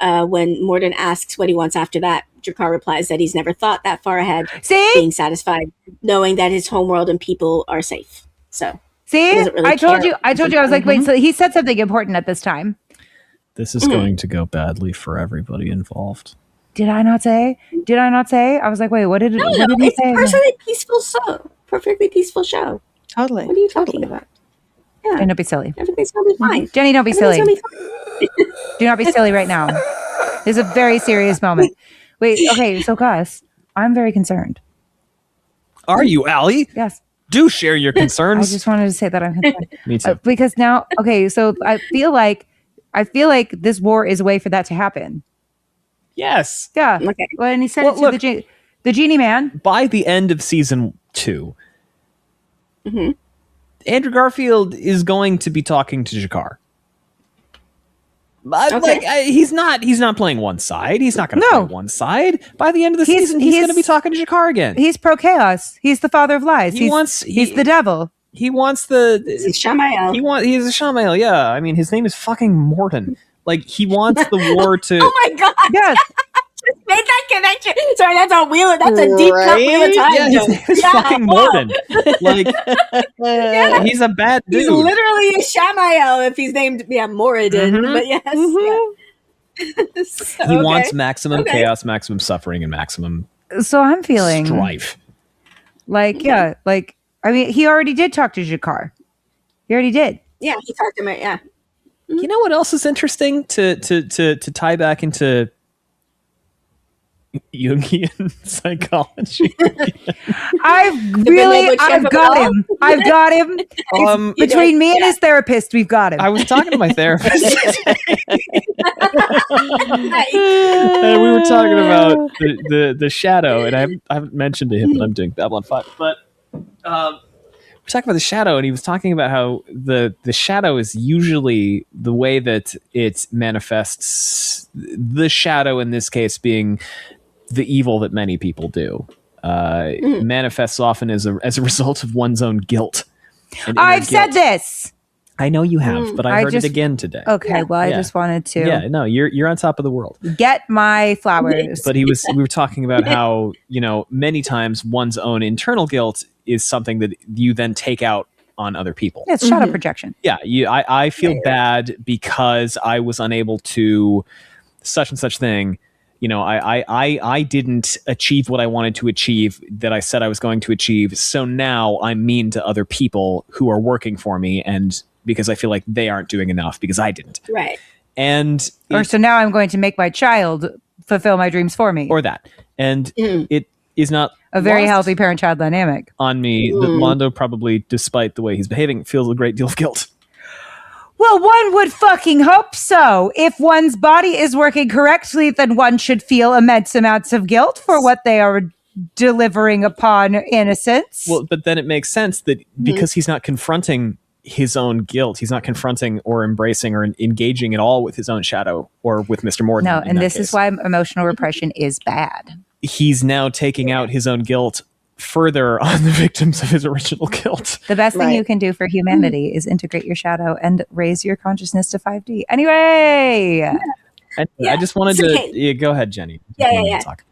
[SPEAKER 1] When Morden asks what he wants after that, Jakar replies that he's never thought that far ahead, being satisfied knowing that his homeworld and people are safe. So, really I told you. I
[SPEAKER 4] was like, wait. So he said something important at this time.
[SPEAKER 2] This is going to go badly for everybody involved.
[SPEAKER 4] Did I not say? I was like, wait, what did he say?
[SPEAKER 1] It's a perfectly peaceful show. Perfectly peaceful show.
[SPEAKER 3] Totally.
[SPEAKER 1] What are you talking about? Yeah.
[SPEAKER 4] Jenny, don't be silly.
[SPEAKER 1] Everything's gonna be fine.
[SPEAKER 4] Jenny, don't be silly. Do not be silly right now. This is a very serious moment. Wait, okay, so Gus, I'm very concerned.
[SPEAKER 2] Are you, Ali?
[SPEAKER 4] Yes.
[SPEAKER 2] Do share your concerns.
[SPEAKER 4] I just wanted to say that I'm concerned.
[SPEAKER 2] Me too.
[SPEAKER 4] Because now, okay, so I feel like this war is a way for that to happen.
[SPEAKER 2] Yes.
[SPEAKER 4] Yeah. Okay. Well, and he said the genie man.
[SPEAKER 2] By the end of season 2, Andrew Garfield is going to be talking to Jakar. He's not playing one side. He's not going to play one side. By the end of the season, he's going to be talking to Jakar again.
[SPEAKER 4] He's pro-chaos. He's the father of lies. He's the devil.
[SPEAKER 2] He wants
[SPEAKER 1] He's a Shamael.
[SPEAKER 2] He's a Shamael, yeah. I mean, his name is fucking Morden. Like, he wants the war to...
[SPEAKER 1] Oh my god!
[SPEAKER 4] Yes.
[SPEAKER 1] Just made that connection. Sorry, that's a deep cut Wheel of Time.
[SPEAKER 2] Yeah, his name is fucking Morden. Like, he's a bad dude.
[SPEAKER 1] He's literally a Shamael if he's named Moradin. But yes.
[SPEAKER 2] He wants maximum chaos, maximum suffering, and maximum
[SPEAKER 4] So I'm feeling...
[SPEAKER 2] strife.
[SPEAKER 4] I mean, he already did talk to Jakar. He already did.
[SPEAKER 1] Yeah, he talked to me. Yeah.
[SPEAKER 2] You know what else is interesting to tie back into Jungian psychology?
[SPEAKER 4] I've got him. Between me and his therapist, we've got him.
[SPEAKER 2] I was talking to my therapist today. And we were talking about the shadow, and I haven't mentioned to him that I'm doing Babble On 5, but we're talking about the shadow, and he was talking about how the shadow is usually the way that it manifests, the shadow in this case being the evil that many people do. Manifests often as a result of one's own guilt.
[SPEAKER 4] I've said this.
[SPEAKER 2] I know you have, but I heard it again today.
[SPEAKER 4] Okay, well, I just wanted to.
[SPEAKER 2] Yeah, no, you're on top of the world.
[SPEAKER 4] Get my flowers.
[SPEAKER 2] But we were talking about how, many times one's own internal guilt is something that you then take out on other people.
[SPEAKER 4] Yeah, it's shadow projection.
[SPEAKER 2] Yeah, I feel bad because I was unable to such and such thing. I didn't achieve what I wanted to achieve that I said I was going to achieve. So now I'm mean to other people who are working for me, and because I feel like they aren't doing enough because I didn't.
[SPEAKER 1] Right.
[SPEAKER 2] And
[SPEAKER 4] so now I'm going to make my child fulfill my dreams for me.
[SPEAKER 2] Or that. And it is not
[SPEAKER 4] a very healthy parent-child dynamic
[SPEAKER 2] on me that Londo, probably despite the way he's behaving, feels a great deal of guilt.
[SPEAKER 4] Well, one would fucking hope so. If one's body is working correctly, then one should feel immense amounts of guilt for what they are delivering upon innocence.
[SPEAKER 2] Well, but then it makes sense that because he's not confronting his own guilt, he's not confronting or embracing or engaging at all with his own shadow or with Mr. Morden.
[SPEAKER 4] No, and this is why emotional repression is bad.
[SPEAKER 2] He's now taking out his own guilt further on the victims of his original guilt.
[SPEAKER 4] The best thing you can do for humanity is integrate your shadow and raise your consciousness to 5D. Anyway.
[SPEAKER 2] I just wanted to go ahead, Jenny.
[SPEAKER 1] Talk.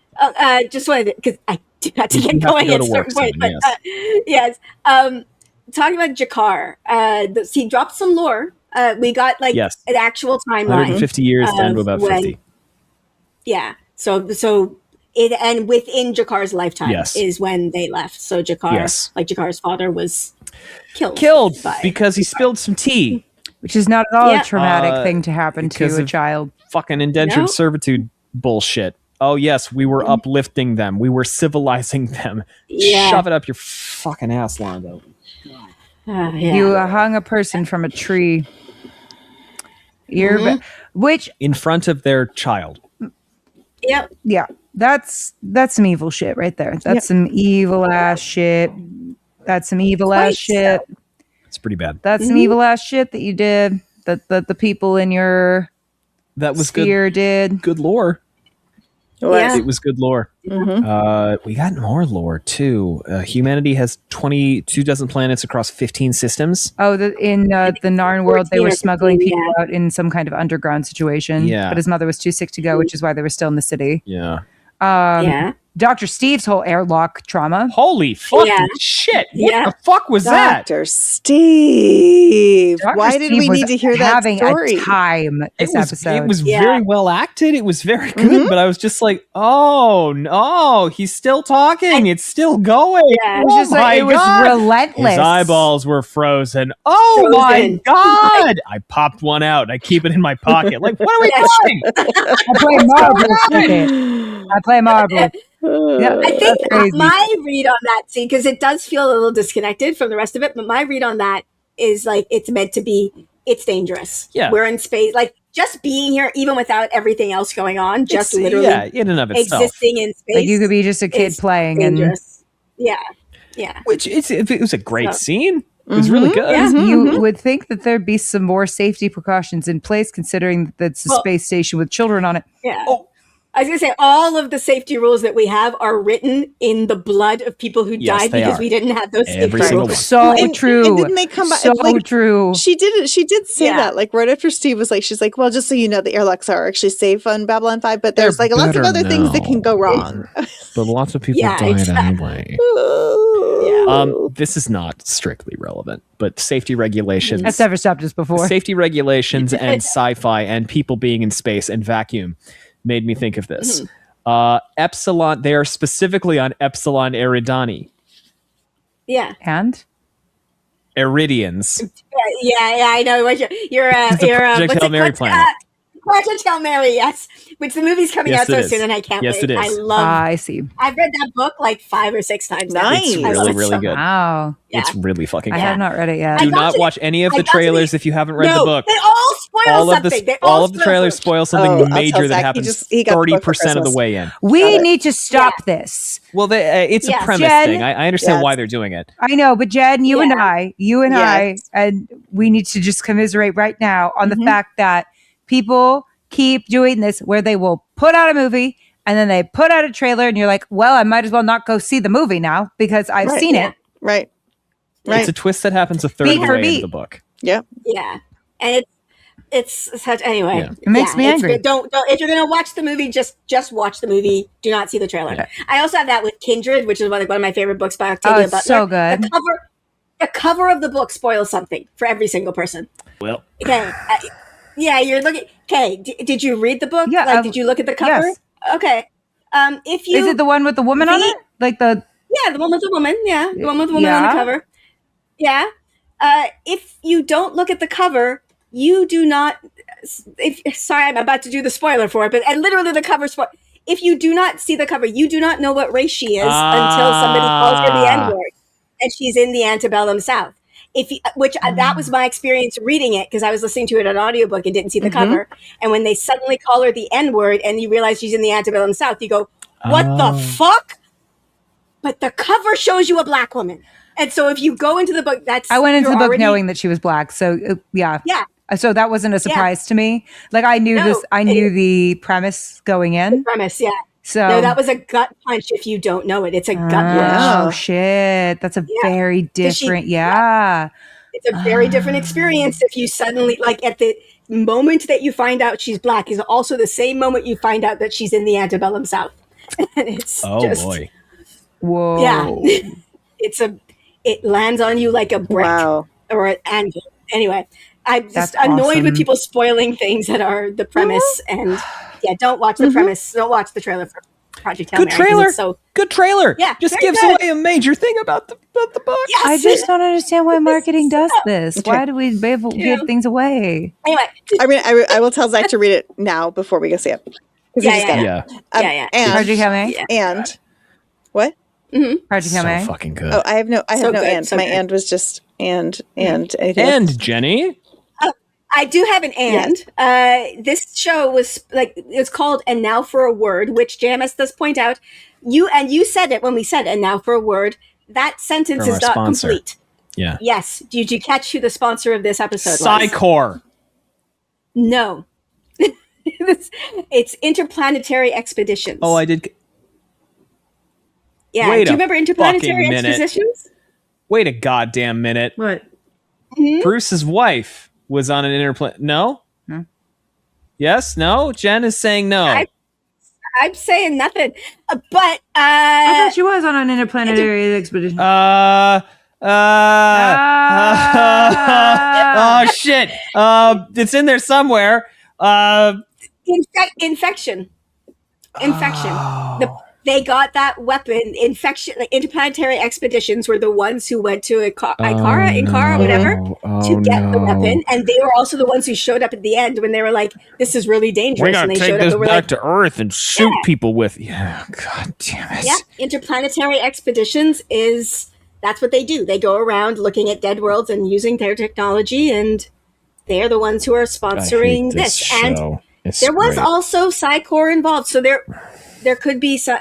[SPEAKER 1] Just wanted because I do have to get going at a certain point. But yes. Talking about Jakar, he dropped some lore. We got an actual timeline.
[SPEAKER 2] 150 years down to about 50.
[SPEAKER 1] Yeah. So it and within Jakar's lifetime is when they left. So Jakar, like Jakar's father, was killed
[SPEAKER 2] because he spilled some tea,
[SPEAKER 4] which is not at all a traumatic thing to happen to a child.
[SPEAKER 2] Fucking indentured servitude bullshit. Oh yes, we were uplifting them. We were civilizing them. Shove it up your fucking ass, Londo.
[SPEAKER 4] You hung a person from a tree. Which
[SPEAKER 2] in front of their child.
[SPEAKER 1] Yep.
[SPEAKER 4] Yeah. That's some evil shit right there. That's some evil ass shit. That's some evil ass shit.
[SPEAKER 2] It's pretty bad.
[SPEAKER 4] That's some evil ass shit that you did. That the people in your sphere did.
[SPEAKER 2] Good lore. It was good lore. We got more lore too. Humanity has 22 dozen planets across 15 systems.
[SPEAKER 4] Oh, in the Narn world, they were smuggling people out in some kind of underground situation.
[SPEAKER 2] Yeah.
[SPEAKER 4] But his mother was too sick to go, which is why they were still in the city.
[SPEAKER 2] Yeah.
[SPEAKER 4] Dr. Steve's whole airlock trauma.
[SPEAKER 2] Holy fucking shit. What the fuck was that?
[SPEAKER 3] Dr. Steve. Why did we need to hear that story?
[SPEAKER 4] Having a time this episode.
[SPEAKER 2] It was very well acted. It was very good, but I was just like, oh no, he's still talking. It's still going.
[SPEAKER 4] Yeah. It was it was relentless.
[SPEAKER 2] His eyeballs were frozen. Oh my God. I popped one out. I keep it in my pocket. Like, what are we doing?
[SPEAKER 4] I play marbles. I play marbles.
[SPEAKER 1] Yeah, I think my read on that scene, because it does feel a little disconnected from the rest of it, but my read on that is like it's meant to be, it's dangerous.
[SPEAKER 2] Yeah.
[SPEAKER 1] We're in space. Like just being here, even without everything else going on, just literally
[SPEAKER 2] in and of itself.
[SPEAKER 1] Existing in space.
[SPEAKER 4] Like you could be just a kid playing.
[SPEAKER 1] Dangerous. Yeah.
[SPEAKER 2] Which it was a great scene. It was really good.
[SPEAKER 1] Yeah.
[SPEAKER 4] You would think that there'd be some more safety precautions in place, considering that it's a space station with children on it.
[SPEAKER 1] Yeah. I was going to say, all of the safety rules that we have are written in the blood of people who died because we didn't have those safety rules.
[SPEAKER 4] So true.
[SPEAKER 3] And didn't they come back?
[SPEAKER 4] So true.
[SPEAKER 3] She did say that, like right after Steve was like, she's like, well, just so you know, the airlocks are actually safe on Babylon 5, but there's like lots of other things that can go wrong.
[SPEAKER 2] But lots of people died anyway. This is not strictly relevant, but safety regulations.
[SPEAKER 4] That's never stopped us before.
[SPEAKER 2] Safety regulations and sci-fi and people being in space and vacuum made me think of this. Epsilon, they are specifically on Epsilon Eridani.
[SPEAKER 1] Yeah.
[SPEAKER 4] And?
[SPEAKER 2] Iridians.
[SPEAKER 1] Yeah, I know. You're
[SPEAKER 2] Project Hail Mary planet.
[SPEAKER 1] Project Hail Mary, yes. Which the movie's coming out so soon, and I can't wait.
[SPEAKER 2] Yes, it is.
[SPEAKER 1] I love.
[SPEAKER 4] I see.
[SPEAKER 1] I've read that book like 5 or 6 times.
[SPEAKER 3] Nice.
[SPEAKER 2] It's really, really good.
[SPEAKER 4] Wow.
[SPEAKER 2] It's really fucking good.
[SPEAKER 4] I have not read it yet.
[SPEAKER 2] Do not watch any of the trailers if you haven't read the book.
[SPEAKER 1] They all spoil something.
[SPEAKER 2] All of the trailers spoil something major that happens 30% of the way in.
[SPEAKER 4] We need to stop this.
[SPEAKER 2] Well, it's a premise thing. I understand why they're doing it.
[SPEAKER 4] I know, but Jen, you and I, and we need to just commiserate right now on the fact that people keep doing this where they will put out a movie and then they put out a trailer and you're like, well, I might as well not go see the movie now because I've seen it.
[SPEAKER 3] Right.
[SPEAKER 2] It's a twist that happens a third of the way into the book.
[SPEAKER 3] Yeah.
[SPEAKER 1] Yeah. And it's such, anyway.
[SPEAKER 4] Yeah. It makes me angry.
[SPEAKER 1] Don't, if you're going to watch the movie, just watch the movie. Do not see the trailer. Yeah. I also have that with Kindred, which is one of my favorite books by Octavia Butler.
[SPEAKER 4] So good.
[SPEAKER 1] The cover of the book spoils something for every single person.
[SPEAKER 2] Well.
[SPEAKER 1] Okay. You're looking. Okay, did you read the book?
[SPEAKER 4] Yeah.
[SPEAKER 1] Did you look at the cover?
[SPEAKER 4] Yes.
[SPEAKER 1] Okay. If you
[SPEAKER 4] is it the one with the woman on it? Like the
[SPEAKER 1] the one with the woman. Yeah, the one with the woman on the cover. Yeah. If you don't look at the cover, you do not. Sorry, I'm about to do the spoiler for it, but and literally the cover spoil. If you do not see the cover, you do not know what race she is until somebody calls her the N-word, and she's in the antebellum South. That was my experience reading it because I was listening to it on audiobook and didn't see the cover. And when they suddenly call her the N-word and you realize she's in the antebellum South, you go, what the fuck? But the cover shows you a black woman. And so if you go into the book,
[SPEAKER 4] I went into the book knowing that she was black. So yeah. So that wasn't a surprise to me. Like I knew I knew the premise going in.
[SPEAKER 1] The premise, yeah.
[SPEAKER 4] So
[SPEAKER 1] no, that was a gut punch. If you don't know it, it's a gut punch.
[SPEAKER 4] Oh shit, that's a very different.
[SPEAKER 1] It's a very different experience if you suddenly, like, at the moment that you find out she's black is also the same moment you find out that she's in the antebellum South. And it's
[SPEAKER 2] boy.
[SPEAKER 4] Whoa.
[SPEAKER 1] Yeah. It lands on you like a brick or an anvil. Anyway, I'm just annoyed with people spoiling things that are the premise. And don't watch the premise. Don't watch the trailer for Project Hail Mary.
[SPEAKER 2] Good trailer.
[SPEAKER 1] Yeah,
[SPEAKER 2] just gives away a major thing about the book.
[SPEAKER 1] Yes.
[SPEAKER 4] I just don't understand why marketing does this. Why do we give things away?
[SPEAKER 1] Anyway,
[SPEAKER 3] I mean, I will tell Zach to read it now before we go see it.
[SPEAKER 1] Yeah.
[SPEAKER 3] And
[SPEAKER 4] Project Hail Mary?
[SPEAKER 3] And what?
[SPEAKER 1] Mm-hmm.
[SPEAKER 4] Project Hail Mary?
[SPEAKER 2] Fucking good.
[SPEAKER 3] Oh, I have no and. My and was just and anything.
[SPEAKER 2] And Jenny.
[SPEAKER 1] I do have an and. Yes. This show was it's called "And Now for a Word," which JMS does point out. You said it when we said "And Now for a Word." That sentence is not complete.
[SPEAKER 2] Yeah.
[SPEAKER 1] Yes. Did you catch who the sponsor of this episode was?
[SPEAKER 2] Psi Corps.
[SPEAKER 1] No. It's Interplanetary Expeditions.
[SPEAKER 2] Oh, I did.
[SPEAKER 1] Yeah. Do you remember Interplanetary Expeditions?
[SPEAKER 2] Wait a goddamn minute.
[SPEAKER 4] What?
[SPEAKER 1] Mm-hmm.
[SPEAKER 2] Bruce's wife was on an No? Yes? No? Jenn is saying no.
[SPEAKER 1] I'm saying nothing. But
[SPEAKER 4] I thought she was on an interplanetary expedition.
[SPEAKER 2] Oh shit. It's in there somewhere.
[SPEAKER 1] Infection. They got that weapon. Infection. Like Interplanetary Expeditions were the ones who went to Ikara, whatever, to get the weapon, and they were also the ones who showed up at the end when they were like, "This is really dangerous."
[SPEAKER 2] We gotta
[SPEAKER 1] and they
[SPEAKER 2] take
[SPEAKER 1] showed
[SPEAKER 2] this
[SPEAKER 1] up,
[SPEAKER 2] back to Earth and shoot people with. Yeah, god damn it.
[SPEAKER 1] Yeah, Interplanetary Expeditions that's what they do. They go around looking at dead worlds and using their technology, and they're the ones who are sponsoring this.
[SPEAKER 2] Show.
[SPEAKER 1] And there was also Psi Corps involved, so there could be some.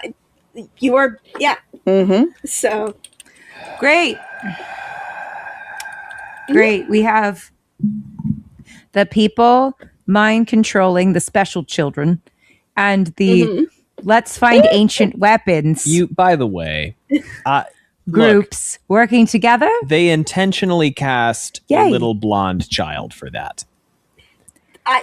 [SPEAKER 1] So
[SPEAKER 4] great. We have the people mind controlling the special children, and the let's find ancient weapons.
[SPEAKER 2] By the way,
[SPEAKER 4] groups working together.
[SPEAKER 2] They intentionally cast a little blonde child for that.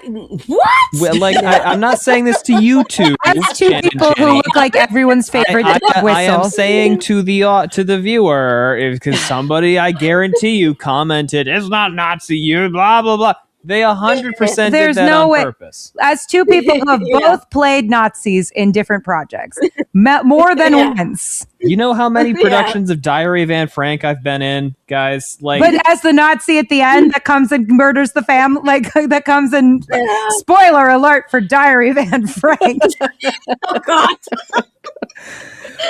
[SPEAKER 1] What?
[SPEAKER 2] Well, I'm not saying this to you two.
[SPEAKER 4] That's two people who look like everyone's favorite whistle.
[SPEAKER 2] I am saying to the viewer, because somebody, I guarantee you, commented, "It's not Nazi, you blah blah blah." They 100% did that on purpose.
[SPEAKER 4] As two people who have both played Nazis in different projects, more than once.
[SPEAKER 2] You know how many productions of Diary of Anne Frank I've been in, guys?
[SPEAKER 4] But as the Nazi at the end that comes and murders the family, that comes and spoiler alert for Diary of Anne Frank.
[SPEAKER 1] Oh God.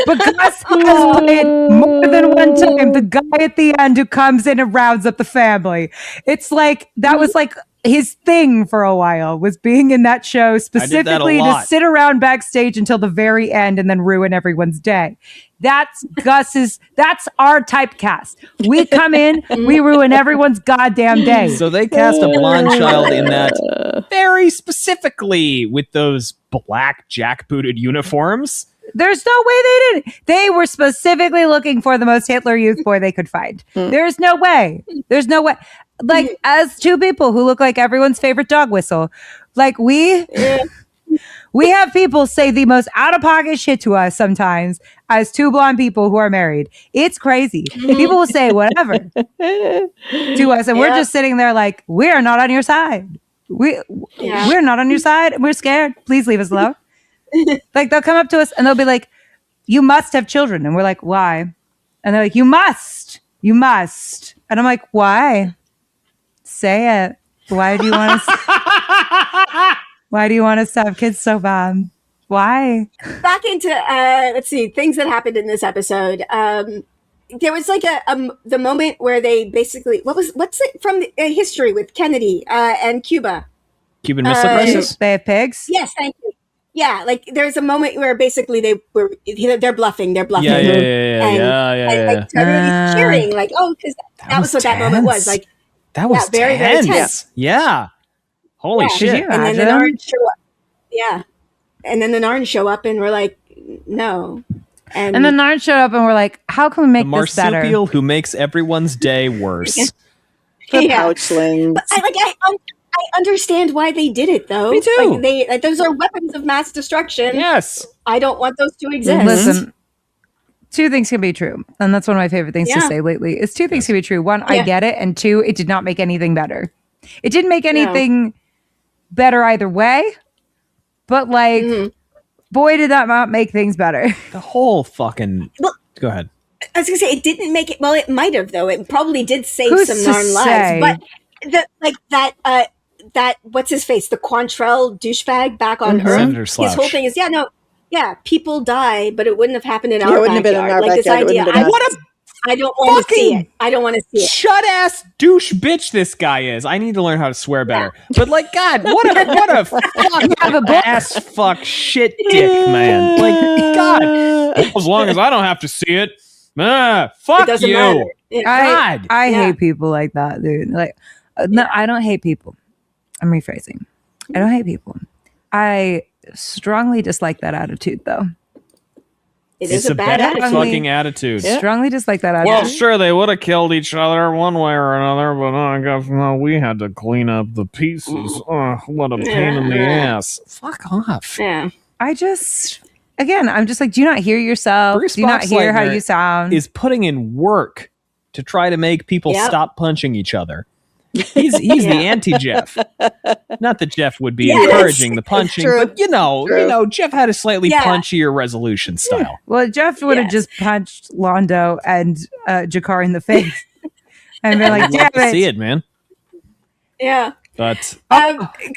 [SPEAKER 4] But Gus has played more than one time the guy at the end who comes in and rounds up the family. It's like that was like his thing for a while, was being in that show specifically to sit around backstage until the very end and then ruin everyone's day. That's that's our typecast. We come in, we ruin everyone's goddamn day.
[SPEAKER 2] So they cast a blonde child in that very specifically with those black jackbooted uniforms.
[SPEAKER 4] There's no way they didn't. They were specifically looking for the most Hitler Youth boy they could find. There's no way. Like, as two people who look like everyone's favorite dog whistle, like we have people say the most out-of-pocket shit to us sometimes as two blonde people who are married. It's crazy. People will say whatever to us, and we're just sitting there like, we are not on your side. We're not on your side. We're scared. Please leave us alone. Like, they'll come up to us and they'll be like, "You must have children." And we're like, "Why?" And they're like, you must. And I'm like, "Why? Say it. Why do you want us to have kids so bad? Why?"
[SPEAKER 1] Back into, let's see, things that happened in this episode. There was like the moment where they basically, what's it from the history with Kennedy and Cuba?
[SPEAKER 2] Cuban Missile Crisis?
[SPEAKER 4] They have pigs?
[SPEAKER 1] Yes, thank you. Yeah, like there's a moment where basically they're bluffing.
[SPEAKER 2] Yeah.
[SPEAKER 1] Like everybody's cheering, like, oh, because that was what that moment was. Like,
[SPEAKER 2] that was
[SPEAKER 1] very, very tense.
[SPEAKER 2] Yeah. Holy shit.
[SPEAKER 1] And then the Narn show up. Yeah. And then the Narn show up and we're like, no.
[SPEAKER 4] And then Narn showed up and we're like, how can we make this better?
[SPEAKER 2] The marsupial who makes everyone's day worse.
[SPEAKER 3] The pouchlings.
[SPEAKER 1] But I understand why they did it, though.
[SPEAKER 2] Me too.
[SPEAKER 1] Like those are weapons of mass destruction.
[SPEAKER 2] Yes.
[SPEAKER 1] I don't want those to exist.
[SPEAKER 4] Listen, two things can be true. And that's one of my favorite things to say lately. Is two things can be true. One, I get it. And two, it did not make anything better. It didn't make anything better either way. But boy, did that not make things better.
[SPEAKER 2] The whole fucking... Go ahead.
[SPEAKER 1] I was going to say, it didn't make it... Well, it might have, though. It probably did save some Narn lives. But that what's his face? The Quantrell douchebag back on Earth.
[SPEAKER 2] Senator Slouch.
[SPEAKER 1] His whole thing is, people die, but it wouldn't have happened in our backyard.
[SPEAKER 3] Been in our
[SPEAKER 1] like
[SPEAKER 3] backyard.
[SPEAKER 1] This idea, I don't want to see it. I don't want to see it.
[SPEAKER 2] Shut ass douche bitch this guy is. I need to learn how to swear better. But God, what a fuck ass fuck shit dick, man. God, as long as I don't have to see it. Fuck
[SPEAKER 1] it
[SPEAKER 2] you.
[SPEAKER 1] Matter.
[SPEAKER 2] God.
[SPEAKER 4] I hate people like that, dude. No, I don't hate people. I'm rephrasing. I don't hate people. I strongly dislike that attitude, though.
[SPEAKER 1] It's a bad
[SPEAKER 2] fucking attitude.
[SPEAKER 4] Strongly dislike that attitude.
[SPEAKER 2] Well, sure, they would have killed each other one way or another, but I guess we had to clean up the pieces. What a pain in the ass. Fuck off.
[SPEAKER 1] Yeah.
[SPEAKER 4] I'm just like, do you not hear yourself?
[SPEAKER 2] Bruce
[SPEAKER 4] do you not hear how you sound?
[SPEAKER 2] Is putting in work to try to make people stop punching each other. He's the anti-Jeff. Not that Jeff would be encouraging the punching, but Jeff had a slightly punchier resolution style.
[SPEAKER 4] Well, Jeff would have just punched Londo and Jakar in the face and been like, "Damn it,
[SPEAKER 2] see it, man."
[SPEAKER 1] Yeah.
[SPEAKER 2] But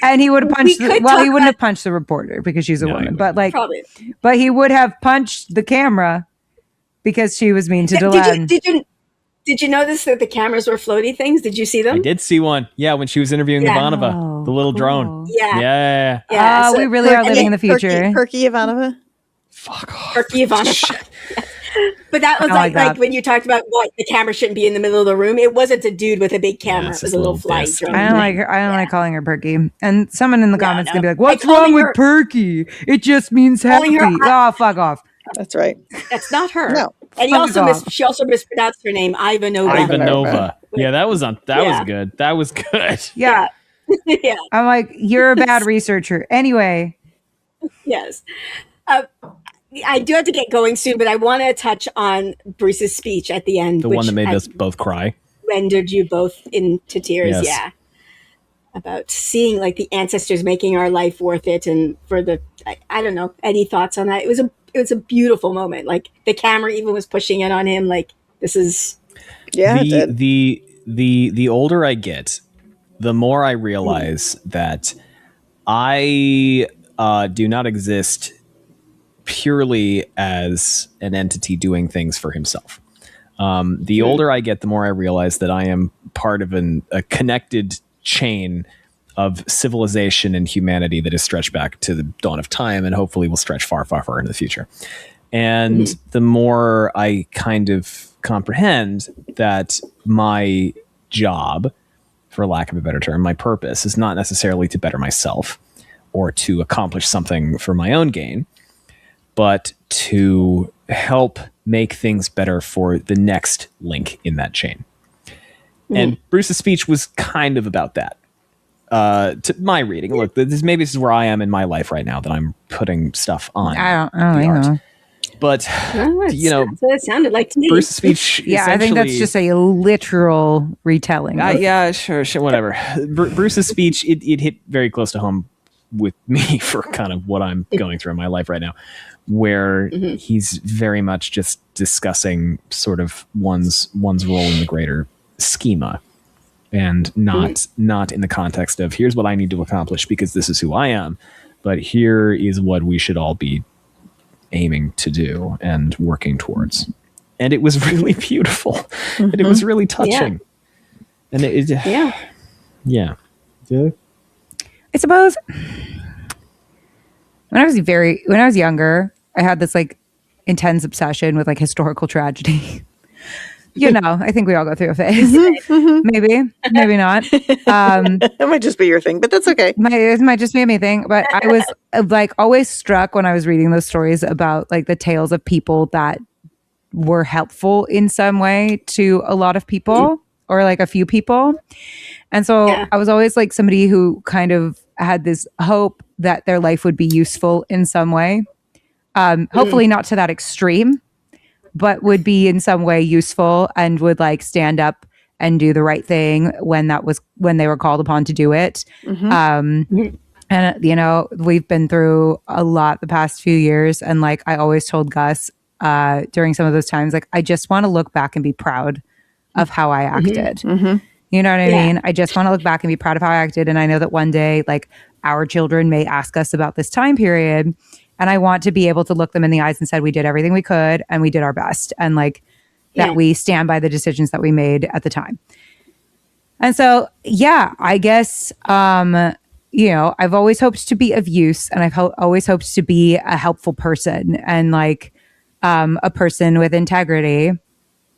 [SPEAKER 4] and he would have punched. He wouldn't have punched the reporter because she's a woman, but but he would have punched the camera because she was mean to Delenn.
[SPEAKER 1] Did you notice that the cameras were floaty things? Did you see them?
[SPEAKER 2] I did see one. Yeah, when she was interviewing Ivanova, the little drone.
[SPEAKER 1] Yeah.
[SPEAKER 4] So we really are living in the future.
[SPEAKER 3] Perky Ivanova.
[SPEAKER 2] Fuck off.
[SPEAKER 1] Perky Ivanova. But that was like when you talked about the camera shouldn't be in the middle of the room. It wasn't a dude with a big camera. It was a little flying drone.
[SPEAKER 4] I don't like her. I don't like calling her Perky. And someone in the comments gonna be like, "What's wrong with Perky? It just means happy." Oh, fuck off.
[SPEAKER 3] That's right.
[SPEAKER 1] That's not her.
[SPEAKER 3] No.
[SPEAKER 1] And she also mispronounced her name, Ivanova.
[SPEAKER 2] Ivanova. Yeah, that was good. That was good.
[SPEAKER 1] Yeah. Yeah.
[SPEAKER 4] I'm like, you're a bad researcher. Anyway.
[SPEAKER 1] Yes. I do have to get going soon, but I want to touch on Bruce's speech at the end.
[SPEAKER 2] The one that made us both cry.
[SPEAKER 1] Rendered you both into tears. Yes. Yeah. About seeing the ancestors making our life worth it. And for I don't know, any thoughts on that? It was a beautiful moment. The camera even was pushing it on him. This is
[SPEAKER 2] the older I get, the more I realize that I do not exist purely as an entity doing things for himself. The older I get, the more I realize that I am part of a connected chain of civilization and humanity that is stretched back to the dawn of time and hopefully will stretch far, far, far into the future. And the more I kind of comprehend that my job, for lack of a better term, my purpose is not necessarily to better myself or to accomplish something for my own gain, but to help make things better for the next link in that chain. And Bruce's speech was kind of about that. To my reading, look, this is where I am in my life right now that I'm putting stuff on.
[SPEAKER 4] I don't know.
[SPEAKER 2] But
[SPEAKER 1] that's what it sounded like to me.
[SPEAKER 2] Bruce's speech.
[SPEAKER 4] I think that's just a literal retelling.
[SPEAKER 2] Sure, whatever. Bruce's speech it hit very close to home with me for kind of what I'm going through in my life right now, where he's very much just discussing sort of one's role in the greater schema. And not in the context of here's what I need to accomplish because this is who I am, but here is what we should all be aiming to do and working towards. And it was really beautiful. And it was really touching. And yeah.
[SPEAKER 4] I suppose when I was younger, I had this intense obsession with historical tragedy. I think we all go through a phase. Maybe not.
[SPEAKER 3] It might just be your thing, but that's okay.
[SPEAKER 4] It might just be a me thing. But I was like always struck when I was reading those stories about like the tales of people that were helpful in some way to a lot of people or like a few people. And so I was always like somebody who kind of had this hope that their life would be useful in some way. Hopefully not to that extreme, but would be in some way useful and would like stand up and do the right thing when they were called upon to do it. And we've been through a lot the past few years. And like, I always told Gus during some of those times, like, I just want to look back and be proud of how I acted. You know what I mean? I just want to look back and be proud of how I acted. And I know that one day, like, our children may ask us about this time period. And I want to be able to look them in the eyes and said, we did everything we could and we did our best. And like that we stand by the decisions that we made at the time. And so, I guess, I've always hoped to be of use and I've always hoped to be a helpful person and like a person with integrity.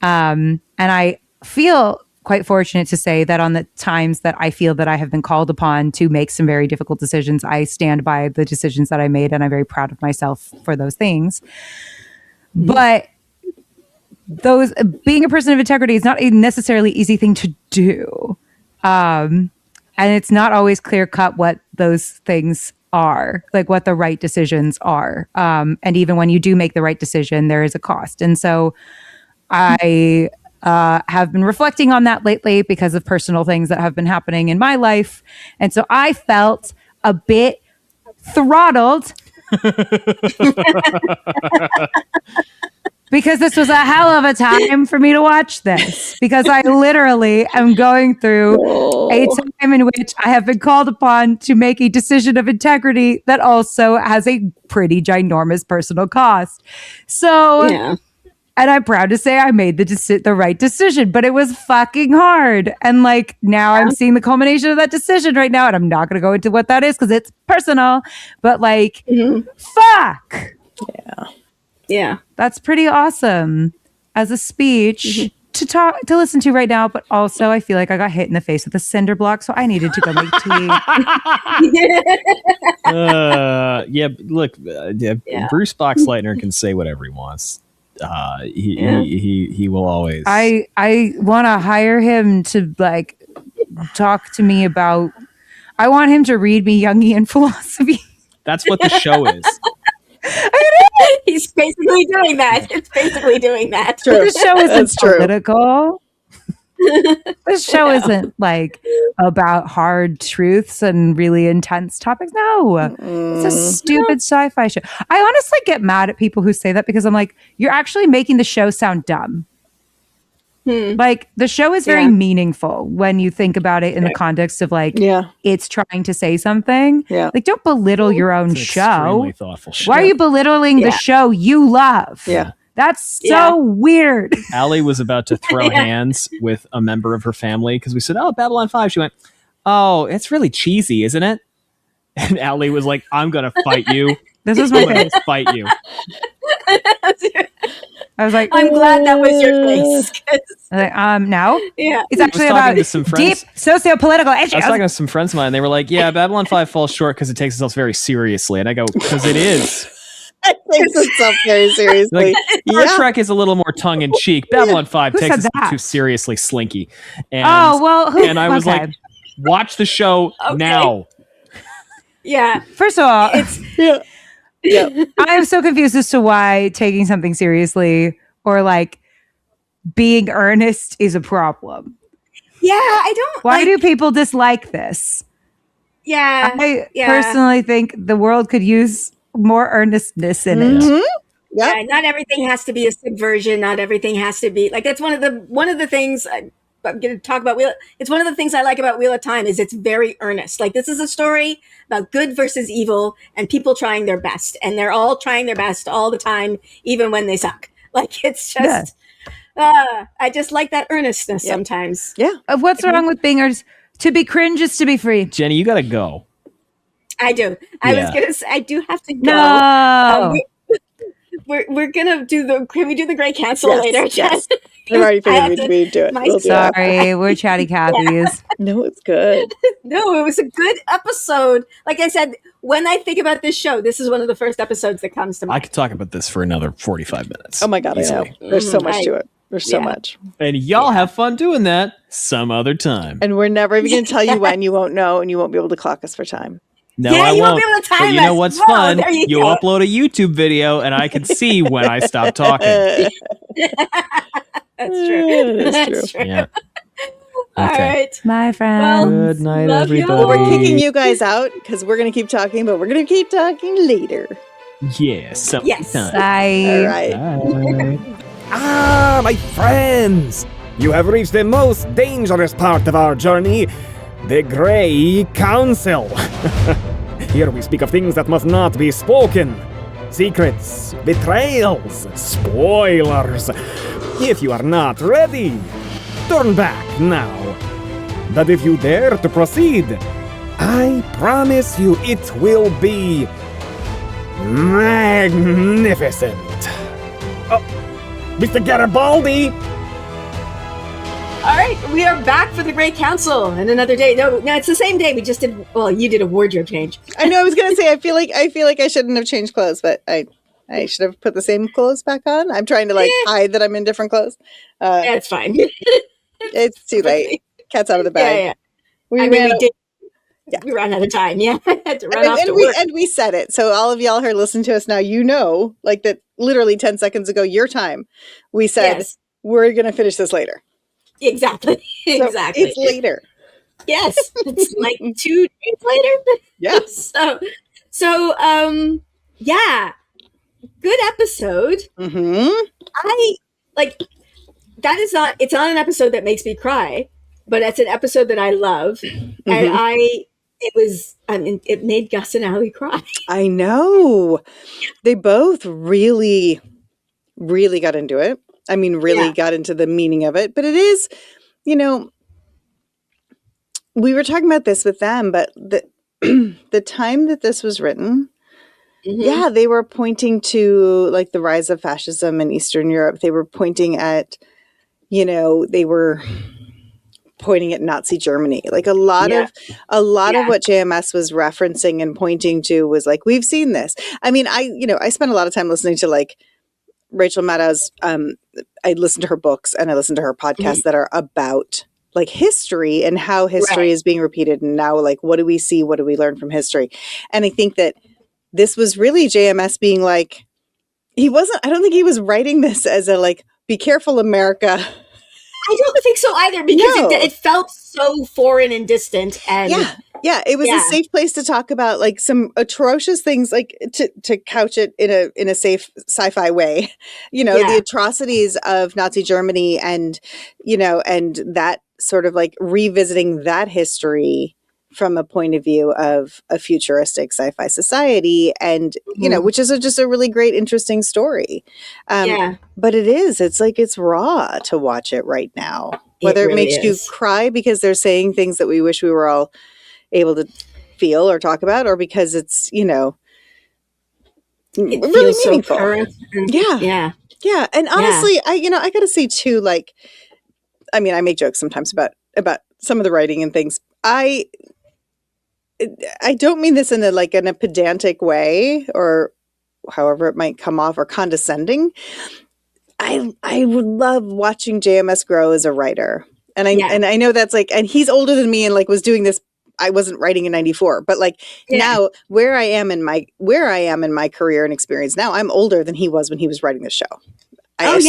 [SPEAKER 4] And I feel quite fortunate to say that on the times that I feel that I have been called upon to make some very difficult decisions, I stand by the decisions that I made and I'm very proud of myself for those things. But being a person of integrity is not a necessarily easy thing to do. And it's not always clear cut what those things are, like what the right decisions are. And even when you do make the right decision, there is a cost. And so I have been reflecting on that lately because of personal things that have been happening in my life. And so I felt a bit throttled because this was a hell of a time for me to watch this because I literally am going through a time in which I have been called upon to make a decision of integrity that also has a pretty ginormous personal cost. So and I'm proud to say I made the right decision, but it was fucking hard. And like now I'm seeing the culmination of that decision right now. And I'm not going to go into what that is because it's personal, but like, fuck.
[SPEAKER 1] Yeah.
[SPEAKER 4] That's pretty awesome as a speech to listen to right now. But also I feel like I got hit in the face with a cinder block. So I needed to go make
[SPEAKER 2] tea. Bruce Boxleitner can say whatever he wants. He will always.
[SPEAKER 4] I want to hire him to like talk to me about. I want him to read me Jungian philosophy.
[SPEAKER 2] That's what the show is.
[SPEAKER 1] He's basically doing that. It's basically doing that.
[SPEAKER 4] True. This show isn't political. This show isn't like about hard truths and really intense topics. No, it's a stupid sci-fi show. I honestly get mad at people who say that because I'm like, you're actually making the show sound dumb. Like the show is very meaningful when you think about it in the context of like, it's trying to say something. Like don't belittle your own show.
[SPEAKER 2] Thoughtful show.
[SPEAKER 4] Why are you belittling the show you love? That's so weird.
[SPEAKER 2] Ali was about to throw hands with a member of her family because we said, "Oh, Babylon 5." She went, "Oh, it's really cheesy, isn't it?" And Ali was like, "I'm gonna fight you.
[SPEAKER 4] This is my face.
[SPEAKER 2] Fight you."
[SPEAKER 4] I was like,
[SPEAKER 1] "I'm glad that was your face."
[SPEAKER 4] Like, no, it's actually about deep socio-political issues.
[SPEAKER 2] I was talking to some friends of mine. They were like, "Yeah, Babylon 5 falls short because it takes itself very seriously," and I go, "Because it is."
[SPEAKER 3] It takes itself very seriously.
[SPEAKER 2] Like, Star Trek is a little more tongue in cheek. Babylon 5 takes itself too seriously, slinky. And, and I was like, watch the show now.
[SPEAKER 1] Yeah.
[SPEAKER 4] First of all, I am so confused as to why taking something seriously or like being earnest is a problem.
[SPEAKER 1] Yeah, I don't.
[SPEAKER 4] Why do people dislike this?
[SPEAKER 1] Yeah.
[SPEAKER 4] I personally think the world could use more earnestness in it.
[SPEAKER 1] Yeah, not everything has to be a subversion. Not everything has to be like that's one of the things I'm going to talk about. It's one of the things I like about Wheel of Time is it's very earnest. Like this is a story about good versus evil and people trying their best, and they're all trying their best all the time, even when they suck. Like it's just, I just like that earnestness sometimes.
[SPEAKER 3] Yeah.
[SPEAKER 4] What's wrong with being earnest? To be cringe is to be free.
[SPEAKER 2] Jenny, you got to go.
[SPEAKER 1] I do. I was gonna say I do have to go.
[SPEAKER 4] No.
[SPEAKER 1] We're gonna do can we do the great cancel later, Jen?
[SPEAKER 3] I've already figured we'd do it. We'll do it.
[SPEAKER 4] Sorry, we're chatty Cathy's.
[SPEAKER 3] No, it's good.
[SPEAKER 1] No, it was a good episode. Like I said, when I think about this show, this is one of the first episodes that comes to mind.
[SPEAKER 2] I could talk about this for another 45 minutes.
[SPEAKER 3] Oh my God, easily. I know. There's so much to it. There's so much.
[SPEAKER 2] And y'all have fun doing that some other time.
[SPEAKER 3] And we're never even going to tell you when. You won't know, and you won't be able to clock us for time.
[SPEAKER 2] No,
[SPEAKER 1] Yeah,
[SPEAKER 2] I
[SPEAKER 1] you won't
[SPEAKER 2] won't.
[SPEAKER 1] be able to time
[SPEAKER 2] But you know
[SPEAKER 1] us.
[SPEAKER 2] what's
[SPEAKER 1] Whoa,
[SPEAKER 2] fun?
[SPEAKER 1] there you
[SPEAKER 2] You
[SPEAKER 1] go.
[SPEAKER 2] upload a YouTube video, and I can see when I stop talking.
[SPEAKER 1] That's true.
[SPEAKER 3] That's true.
[SPEAKER 2] Yeah.
[SPEAKER 1] All
[SPEAKER 2] Okay.
[SPEAKER 1] right.
[SPEAKER 4] My friend.
[SPEAKER 2] Good night,
[SPEAKER 1] Love you.
[SPEAKER 2] everybody.
[SPEAKER 3] Well, we're kicking you guys out because we're going to keep talking, but we're going to keep talking later.
[SPEAKER 2] Yeah, sometime.
[SPEAKER 1] Yes.
[SPEAKER 3] All right.
[SPEAKER 2] Bye.
[SPEAKER 6] Ah, my friends! You have reached the most dangerous part of our journey, the Grey Council. Here we speak of things that must not be spoken. Secrets, betrayals, spoilers. If you are not ready, turn back now. But if you dare to proceed, I promise you it will be magnificent. Oh, Mr. Garibaldi!
[SPEAKER 1] All right, we are back for the Great Council and another day. No, it's the same day. We just did. Well, you did a wardrobe change.
[SPEAKER 3] I know. I was going to say. I feel like I shouldn't have changed clothes, but I should have put the same clothes back on. I'm trying to hide that I'm in different clothes.
[SPEAKER 1] That's fine.
[SPEAKER 3] It's too late. Cat's out of the bag.
[SPEAKER 1] Yeah.
[SPEAKER 3] We
[SPEAKER 1] I mean,
[SPEAKER 3] ran
[SPEAKER 1] we
[SPEAKER 3] out-
[SPEAKER 1] did.
[SPEAKER 3] Yeah.
[SPEAKER 1] We ran out of time. Yeah, I had to run off to
[SPEAKER 3] and
[SPEAKER 1] work.
[SPEAKER 3] we said it. So all of y'all who are listening to us now, you know, like that. Literally 10 seconds ago, your time. We said we're going to finish this later.
[SPEAKER 1] Exactly.
[SPEAKER 3] So
[SPEAKER 1] Exactly.
[SPEAKER 3] it's later.
[SPEAKER 1] Yes, it's like 2 days later.
[SPEAKER 3] Yeah.
[SPEAKER 1] So, yeah, good episode.
[SPEAKER 3] Mm-hmm.
[SPEAKER 1] I like that is not. It's not an episode that makes me cry, but it's an episode that I love, and it made Gus and Ali cry.
[SPEAKER 3] I know. They both really, really got into it. I mean, really got into the meaning of it. But it is, you know, we were talking about this with them, but the time that this was written, yeah, they were pointing to like the rise of fascism in Eastern Europe. They were pointing at, you know, they were pointing at Nazi Germany. Like a lot of what JMS was referencing and pointing to was like, we've seen this. I mean, I spent a lot of time listening to like Rachel Maddow's, I listened to her books and I listened to her podcasts that are about like history and how history is being repeated. And now like, what do we see? What do we learn from history? And I think that this was really JMS being like, I don't think he was writing this as a like, be careful, America.
[SPEAKER 1] I don't think so either, because it felt so foreign and distant. And
[SPEAKER 3] it was a safe place to talk about like some atrocious things, like to couch it in a safe sci-fi way, you know, the atrocities of Nazi Germany and, you know, and that sort of like revisiting that history from a point of view of a futuristic sci-fi society, and you know, which is just a really great, interesting story. But it's raw to watch it right now. Whether it makes you cry because they're saying things that we wish we were all able to feel or talk about, or because it's, you know,
[SPEAKER 1] it
[SPEAKER 3] really
[SPEAKER 1] feels
[SPEAKER 3] meaningful.
[SPEAKER 1] so current.
[SPEAKER 3] Yeah. And honestly, I gotta say too, like, I mean, I make jokes sometimes about some of the writing and things. I don't mean this in a pedantic way or however it might come off, or condescending. I would love watching JMS grow as a writer. And I know that's like, and he's older than me and like was doing this. I wasn't writing in 94, but like now where I am in my career and experience now, I'm older than he was when he was writing the show. That's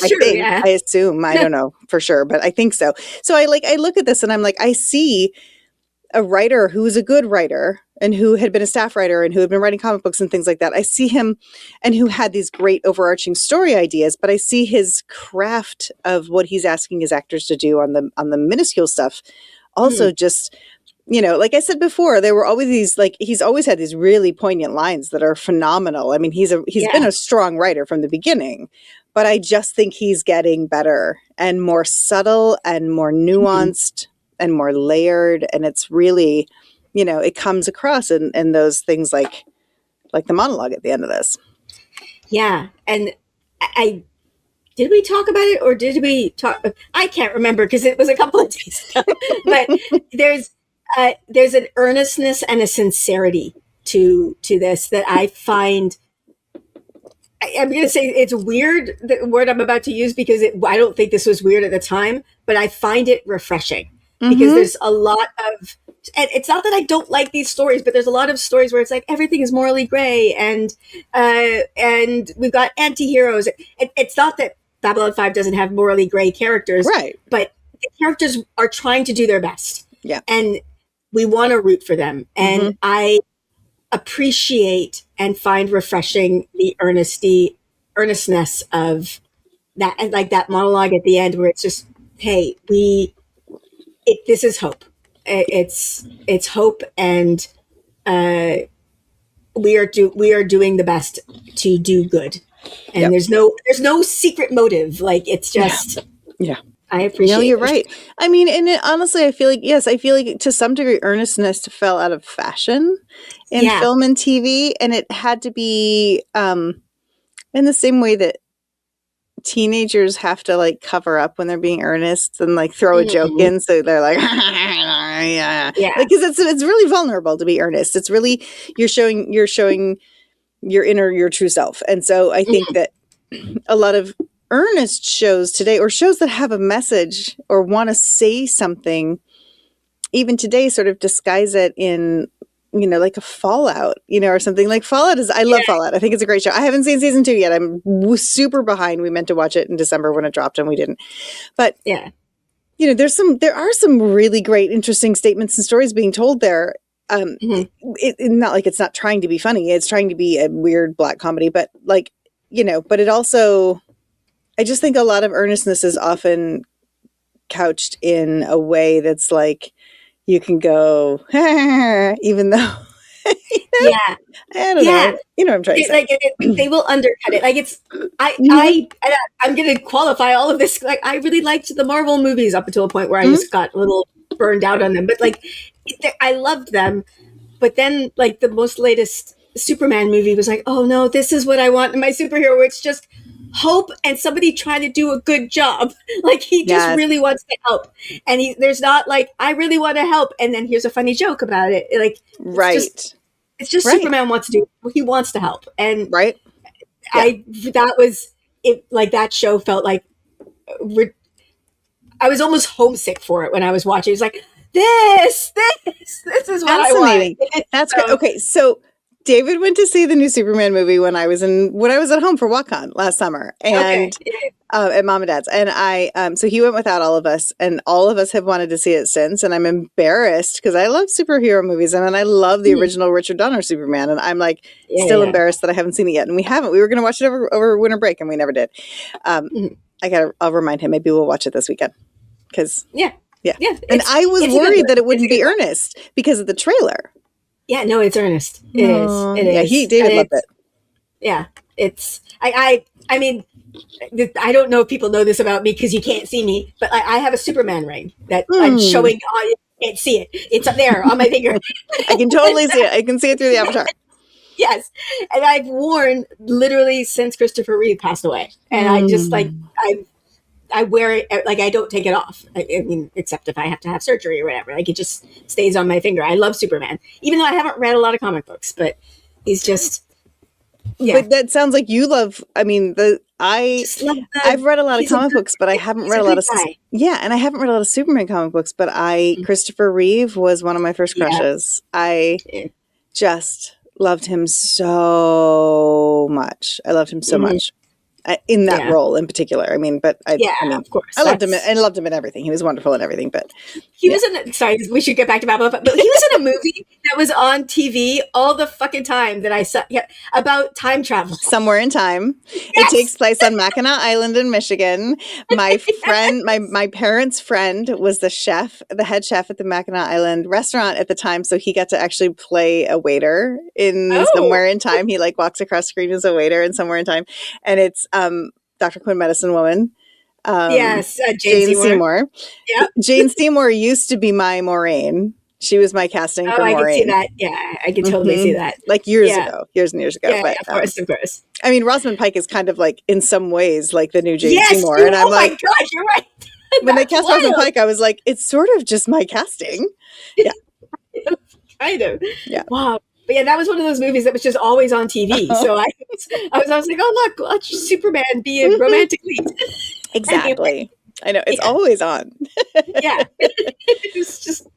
[SPEAKER 3] true. I assume, I don't know for sure, but I think so. So I look at this and I'm like, I see a writer who is a good writer and who had been a staff writer and who had been writing comic books and things like that. I see him and who had these great overarching story ideas, but I see his craft of what he's asking his actors to do on the minuscule stuff. Also just, you know, like I said before, there were always these, like, he's always had these really poignant lines that are phenomenal. I mean, he's been a strong writer from the beginning, but I just think he's getting better and more subtle and more nuanced and more layered. And it's really, you know, it comes across in those things like the monologue at the end of this.
[SPEAKER 1] Yeah. And I did we talk about it or did we talk? I can't remember because it was a couple of days ago. But there's an earnestness and a sincerity to this that I find. I'm going to say it's weird, the word I'm about to use, because I don't think this was weird at the time, but I find it refreshing because there's a lot of, and it's not that I don't like these stories, but there's a lot of stories where it's like everything is morally gray and we've got anti-heroes. It's not that Babylon 5 doesn't have morally gray characters,
[SPEAKER 3] right? But
[SPEAKER 1] the characters are trying to do their best.
[SPEAKER 3] Yeah.
[SPEAKER 1] And we want to root for them. And I appreciate and find refreshing the earnestness of that, and like that monologue at the end where it's just, hey, this is hope. It's hope, and we are doing the best to do good, and there's no secret motive. Like, it's just I appreciate.
[SPEAKER 3] No, you're right. I mean, and honestly, I feel like to some degree, earnestness fell out of fashion in film and TV, and it had to be in the same way that teenagers have to like cover up when they're being earnest and like throw a joke in, so they're like, because it's really vulnerable to be earnest. It's really you're showing your true self, and so I think that a lot of earnest shows today, or shows that have a message or want to say something, even today, sort of disguise it in, like a Fallout, or something. Like Fallout I love Fallout. I think it's a great show. I haven't seen season 2 yet. I'm super behind. We meant to watch it in December when it dropped and we didn't. But there are some really great, interesting statements and stories being told there. Not like it's not trying to be funny. It's trying to be a weird black comedy, but but it also, I just think a lot of earnestness is often couched in a way that's like, you can go, even though, I don't know. You know what I'm trying to say.
[SPEAKER 1] Like they will undercut it. Like I'm going to qualify all of this. Like, I really liked the Marvel movies up until a point where I just got a little burned out on them. But like, I loved them. But then like the most latest Superman movie was like, oh no, this is what I want in my superhero. It's just hope and somebody trying to do a good job. Like, he just really wants to help, and there's not like, I really want to help, and then here's a funny joke about it. Like, it's just Superman wants to do, he wants to help, and that was it. Like, that show felt like I was almost homesick for it when I was watching. It's like, this is what I want.
[SPEAKER 3] That's great. Okay, so David went to see the new Superman movie when I was at home for WalkCon last summer, and at Mom and Dad's, and so he went without all of us, and all of us have wanted to see it since, and I'm embarrassed because I love superhero movies, and I love the original Richard Donner Superman, and I'm like still embarrassed that I haven't seen it yet, and we haven't. We were going to watch it over winter break, and we never did. I'll remind him. Maybe we'll watch it this weekend because and I was worried that it wouldn't be earnest because of the trailer.
[SPEAKER 1] Yeah, no, it's earnest. It is.
[SPEAKER 3] Yeah, David loved it.
[SPEAKER 1] Yeah, it's. I mean, I don't know if people know this about me because you can't see me, but I have a Superman ring that I'm showing on. You can't see it. It's up there on my finger.
[SPEAKER 3] I can totally see it. I can see it through the avatar.
[SPEAKER 1] Yes, and I've worn literally since Christopher Reeve passed away, and I just like I wear it, like, I don't take it off. I mean, except if I have to have surgery or whatever. Like, it just stays on my finger. I love Superman, even though I haven't read a lot of comic books, but he's just,
[SPEAKER 3] But that sounds like you love, I mean, I've read a lot of comic books, but I haven't read a lot of, and I haven't read a lot of Superman comic books, but Christopher Reeve was one of my first crushes. I just loved him so much. I loved him so much. In that role in particular. I mean, but I mean,
[SPEAKER 1] of course.
[SPEAKER 3] I loved him and loved him in everything. He was wonderful in everything, but
[SPEAKER 1] he was in sorry, we should get back to Babylon, but he was in a movie that was on TV all the fucking time that I saw about time travel.
[SPEAKER 3] Somewhere in Time. Yes! It takes place on Mackinac Island in Michigan. My friend, my parents' friend was the head chef at the Mackinac Island restaurant at the time, so he got to actually play a waiter in Somewhere in Time. He like walks across screen as a waiter in Somewhere in Time, and it's Dr. Quinn Medicine Woman.
[SPEAKER 1] Jane Seymour.
[SPEAKER 3] Yep. Jane Seymour used to be my Maureen She was my casting for
[SPEAKER 1] I
[SPEAKER 3] Maureen.
[SPEAKER 1] can see that. Yeah, I can totally see that.
[SPEAKER 3] Like years and years ago.
[SPEAKER 1] Yeah,
[SPEAKER 3] but,
[SPEAKER 1] of course.
[SPEAKER 3] I mean, Rosamund Pike is kind of like, in some ways, like the new Jane Seymour.
[SPEAKER 1] And
[SPEAKER 3] I'm like,
[SPEAKER 1] my gosh, you're right.
[SPEAKER 3] when they cast Rosamund Pike, I was like, it's sort of just my casting. Yeah.
[SPEAKER 1] Kind of.
[SPEAKER 3] Yeah.
[SPEAKER 1] Wow. But yeah, that was one of those movies that was just always on TV. So I was like, oh look, watch Superman be a romantic lead.
[SPEAKER 3] Exactly.
[SPEAKER 1] Anyway.
[SPEAKER 3] I know, it's always on.
[SPEAKER 1] Yeah. It's just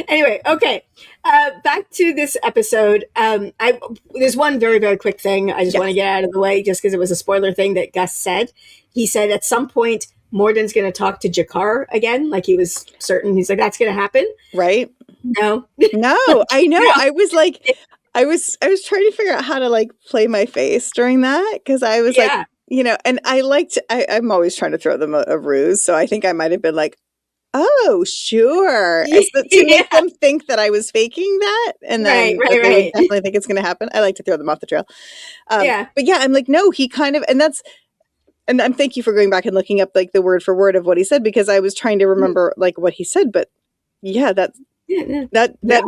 [SPEAKER 1] anyway, okay. Back to this episode. There's one very, very quick thing I just want to get out of the way, just because it was a spoiler thing that Gus said. He said at some point Morden's going to talk to Jakar again, like he was certain. He's like, that's going to happen,
[SPEAKER 3] right?
[SPEAKER 1] No,
[SPEAKER 3] I know.
[SPEAKER 1] No.
[SPEAKER 3] I was like, I was trying to figure out how to like play my face during that, because I was like, you know, and I'm always trying to throw them a ruse, so I think I might have been like, oh, sure. To make them think that I was faking that. And then they would definitely think it's going to happen. I like to throw them off the trail. But yeah, I'm like, no, he kind of, and I'm thank you for going back and looking up like the word for word of what he said, because I was trying to remember like what he said, but yeah, that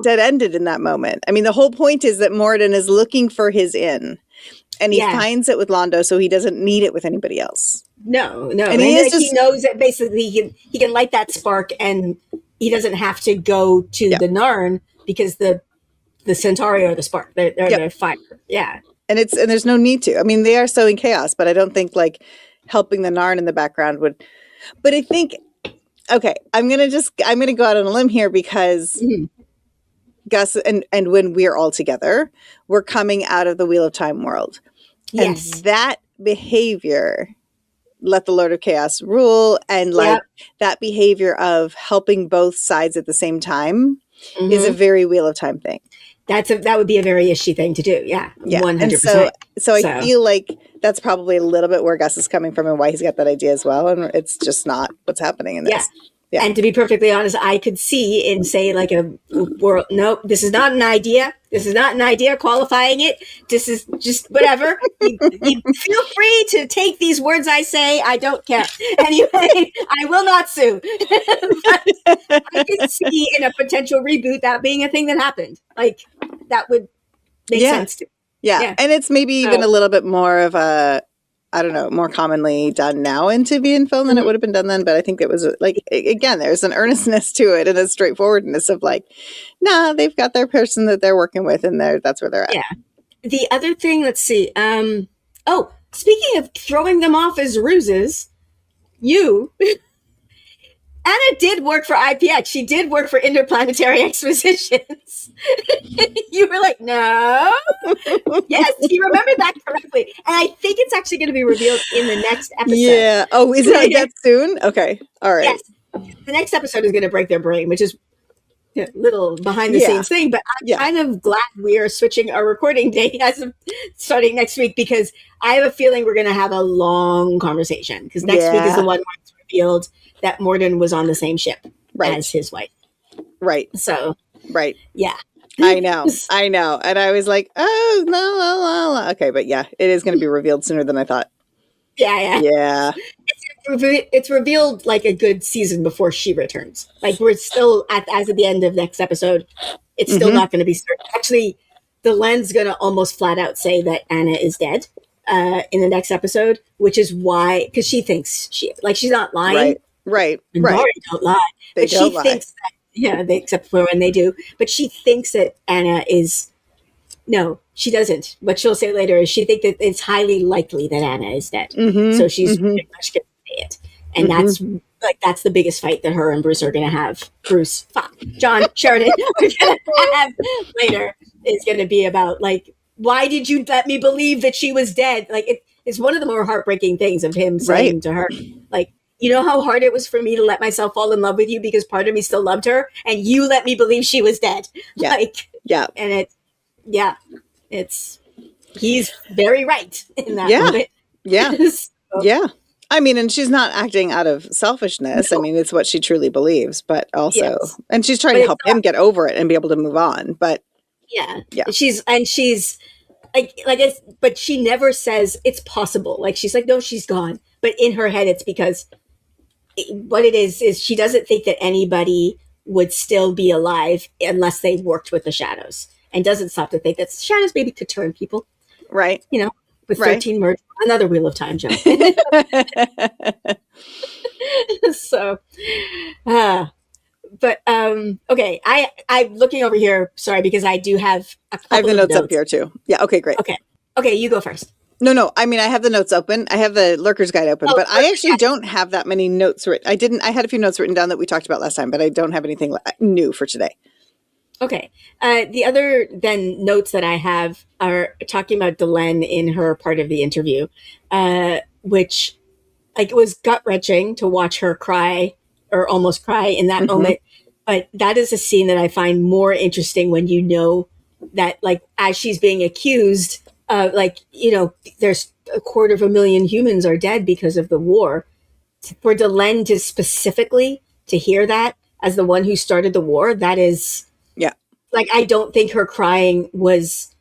[SPEAKER 3] dead ended in that moment. I mean, the whole point is that Morden is looking for his in, and he finds it with Londo, so he doesn't need it with anybody else.
[SPEAKER 1] No.
[SPEAKER 3] And
[SPEAKER 1] he knows that basically he can light that spark, and he doesn't have to go to the Narn, because the Centauri are the spark. They're fire. Yeah. And
[SPEAKER 3] there's no need to. I mean, they are sowing chaos, but I don't think like helping the Narn in the background would. But I think, okay, I'm gonna go out on a limb here, because Gus and when we're all together, we're coming out of the Wheel of Time world, and that behavior, let the Lord of Chaos rule, and like that behavior of helping both sides at the same time is a very Wheel of Time thing.
[SPEAKER 1] That would be a very Ishy thing to do. Yeah. 100%.
[SPEAKER 3] And so I feel like that's probably a little bit where Gus is coming from and why he's got that idea as well. And it's just not what's happening in this. Yeah.
[SPEAKER 1] And to be perfectly honest, I could see in, say, like a world, nope, this is not an idea. This is not an idea, qualifying it. This is just whatever. you feel free to take these words I say. I don't care. Anyway, I will not sue. But I could see in a potential reboot that being a thing that happened. Like, that would make sense to me.
[SPEAKER 3] Yeah. And it's maybe even a little bit more of a, I don't know, more commonly done now in TV and film than it would have been done then. But I think it was like, again, there's an earnestness to it and a straightforwardness of like, nah, they've got their person that they're working with, and that's where they're at.
[SPEAKER 1] Yeah. The other thing, let's see. Speaking of throwing them off as ruses, Anna did work for IPX. She did work for Interplanetary Expeditions. You were like, no. Yes, you remembered that correctly. And I think it's actually going to be revealed in the next episode.
[SPEAKER 3] Yeah. Oh, is it like that soon? Okay. All right.
[SPEAKER 1] Yes. The next episode is going to break their brain, which is a little behind the scenes thing. But I'm kind of glad we are switching our recording date as of starting next week, because I have a feeling we're going to have a long conversation, because next week is the one where it's revealed that Morden was on the same ship as his wife.
[SPEAKER 3] Right.
[SPEAKER 1] So, yeah.
[SPEAKER 3] I know. And I was like, oh, no. Okay, but yeah, it is going to be revealed sooner than I thought.
[SPEAKER 1] Yeah. It's revealed like a good season before she returns. Like, we're still, as of the end of next episode, it's still not going to be certain. Actually, Delenn's going to almost flat out say that Anna is dead in the next episode, which is why, because she thinks she's not lying.
[SPEAKER 3] Right.
[SPEAKER 1] And Mari don't lie.
[SPEAKER 3] They don't
[SPEAKER 1] lie. Thinks that, except for when they do. But she thinks that Anna is, no, she doesn't. What she'll say later is she thinks that it's highly likely that Anna is dead. So she's pretty much going to say it. And that's the biggest fight that her and Bruce are going to have. John Sheridan are going to have later is going to be about, like, why did you let me believe that she was dead? Like, it's one of the more heartbreaking things of him saying to her, like, you know how hard it was for me to let myself fall in love with you because part of me still loved her, and you let me believe she was dead. And he's very right in that moment.
[SPEAKER 3] Yeah. I mean, and she's not acting out of selfishness. No. I mean, it's what she truly believes, but also, and she's trying to help him get over it and be able to move on. But
[SPEAKER 1] she's but she never says it's possible. Like, she's like, no, she's gone. But in her head, it's because what it is she doesn't think that anybody would still be alive unless they worked with the shadows, and doesn't stop to think that the shadows maybe could turn people.
[SPEAKER 3] Right.
[SPEAKER 1] You know, with 13 merge, another Wheel of Time joke. So, but okay, I'm looking over here. Sorry, because I do have a couple
[SPEAKER 3] I have the
[SPEAKER 1] of
[SPEAKER 3] notes up here too. Yeah. Okay, great.
[SPEAKER 1] Okay, you go first.
[SPEAKER 3] No. I mean, I have the notes open. I have the Lurker's Guide open, but I actually don't have that many notes written. I had a few notes written down that we talked about last time, but I don't have anything new for today.
[SPEAKER 1] Okay. The other then notes that I have are talking about Delenn in her part of the interview, which like it was gut wrenching to watch her cry or almost cry in that moment. But that is a scene that I find more interesting when you know that like as she's being accused, like, you know, there's 250,000 humans are dead because of the war. For Delenn to specifically to hear that as the one who started the war, that is, like, I don't think her crying was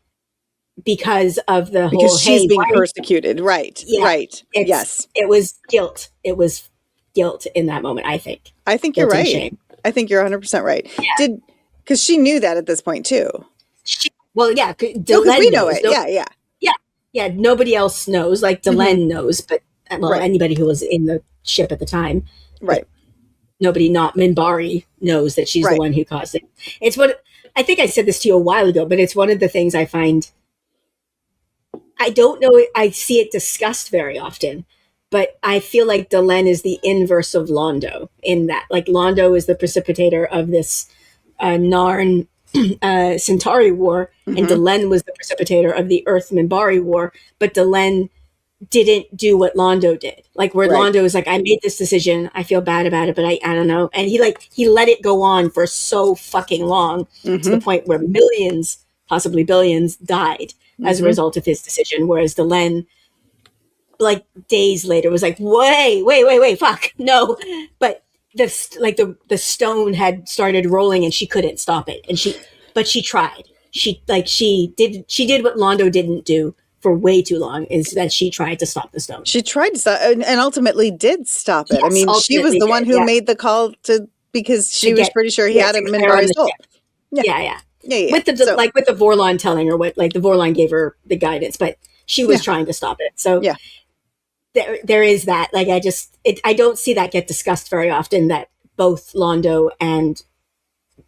[SPEAKER 1] because of the whole,
[SPEAKER 3] she's being persecuted. Right.
[SPEAKER 1] Yeah,
[SPEAKER 3] right. Yes.
[SPEAKER 1] It was guilt. It was guilt in that moment, I think.
[SPEAKER 3] I think you're right. I think you're 100% right.
[SPEAKER 1] Yeah.
[SPEAKER 3] Because she knew that at this point too.
[SPEAKER 1] Well, yeah.
[SPEAKER 3] Because we know it.
[SPEAKER 1] Yeah. Nobody else knows. Like Delenn knows, but anybody who was in the ship at the time.
[SPEAKER 3] Right.
[SPEAKER 1] Nobody not Minbari knows that she's the one who caused it. It's what I think I said this to you a while ago, but it's one of the things I find. I don't know. I see it discussed very often, but I feel like Delenn is the inverse of Londo in that, like, Londo is the precipitator of this Narn-Centauri war, and Delenn was the precipitator of the Earth Minbari war, but Delenn didn't do what Londo did. Like, where Londo is like, I made this decision, I feel bad about it, but I don't know. And he let it go on for so fucking long to the point where millions, possibly billions, died as a result of his decision. Whereas Delenn, like days later, was like, wait, fuck, no. But the stone had started rolling and she couldn't stop it. But she tried. She did what Londo didn't do for way too long, is that she tried to stop the stone. She tried to stop and ultimately did stop it. Yes, I mean, she was the one who made the call because she was pretty sure he had a Minbari soul. Yeah. With the Vorlon telling her what, like the Vorlon gave her the guidance, but she was trying to stop it. So there is that. Like, I don't see that get discussed very often, that both Londo and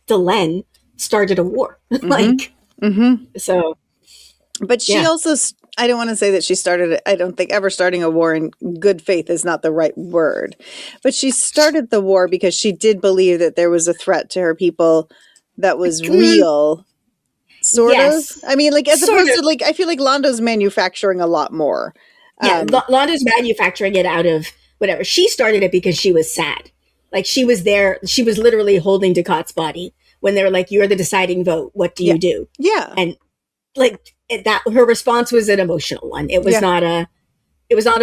[SPEAKER 1] Delenn started a war. So. But she also, I don't want to say that she started it. I don't think ever starting a war in good faith is not the right word. But she started the war because she did believe that there was a threat to her people that was real. Sort of. I mean, like, as opposed to, like, I feel like Londo's manufacturing a lot more. Yeah, Londo's manufacturing it out of whatever. She started it because she was sad. Like, she was there. She was literally holding Ducat's body when they were like, you're the deciding vote. What do you do? Yeah. And, like, that her response was an emotional one. It was not a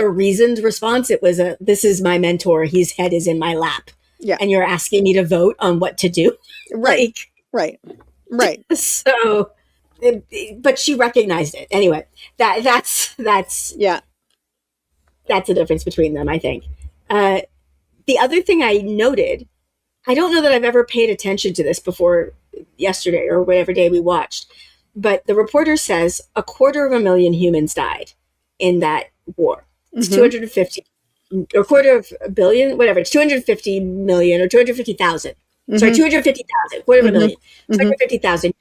[SPEAKER 1] reasoned response. It was this is my mentor. His head is in my lap. Yeah. And you're asking me to vote on what to do. Right. Right. So, but she recognized it. Anyway, that's the difference between them, I think. The other thing I noted, I don't know that I've ever paid attention to this before yesterday or whatever day we watched, but the reporter says 250,000 humans died in that war. It's 250 or 250 million, whatever. It's 250 million or 250,000. Sorry, 250,000, 250,000. 250,000.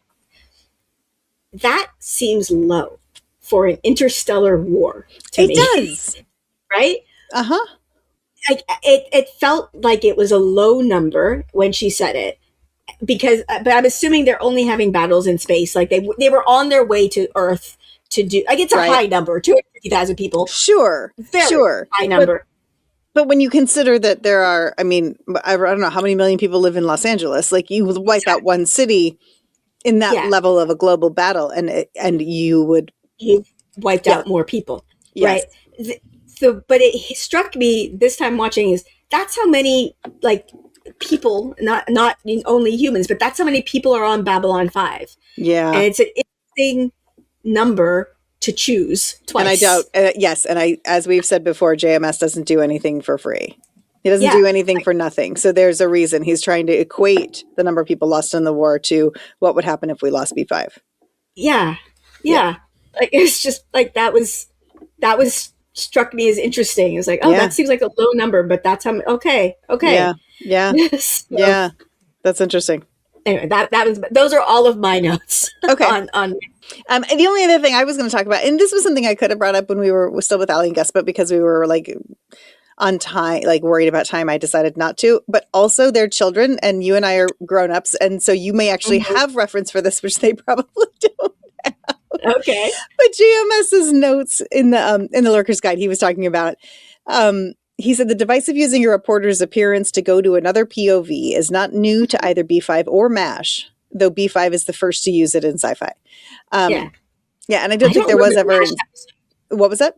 [SPEAKER 1] That seems low for an interstellar war to me. It does. Right? Uh-huh. Like, it felt like it was a low number when she said it. Because, but I'm assuming they're only having battles in space. Like, they were on their way to Earth to do, like, it's a high number, 250,000 people. Sure. Very high number. But when you consider that there are, I mean, I don't know how many million people live in Los Angeles. Like, you wipe out one city in that level of a global battle, and you've wiped out more people, right? So, but it struck me this time watching is that's how many, like, people, not only humans, but that's how many people are on Babylon 5. Yeah. And it's an interesting number to choose twice. And I doubt, yes. And as we've said before, JMS doesn't do anything for free.
[SPEAKER 3] He doesn't do anything for nothing. So there's a reason. He's trying to equate the number of people lost in the war to what would happen if we lost B5.
[SPEAKER 1] Yeah. Like, it's just like that was struck me as interesting. It's like, that seems like a low number, but that's how. Okay.
[SPEAKER 3] Yeah. So, yeah. That's interesting.
[SPEAKER 1] Anyway, that was, those are all of my notes.
[SPEAKER 3] Okay.
[SPEAKER 1] on
[SPEAKER 3] the only other thing I was going to talk about, and this was something I could have brought up when we were still with Ali and Gus, but because we were like on time, like worried about time, I decided not to. But also they're children, and you and I are grown-ups, and so you may actually have reference for this, which they probably don't have.
[SPEAKER 1] Okay.
[SPEAKER 3] But JMS's notes in the Lurker's Guide, he was talking about, he said the device of using a reporter's appearance to go to another POV is not new to either B5 or MASH, though B5 is the first to use it in sci-fi. Yeah, and I don't think there was ever. What was that?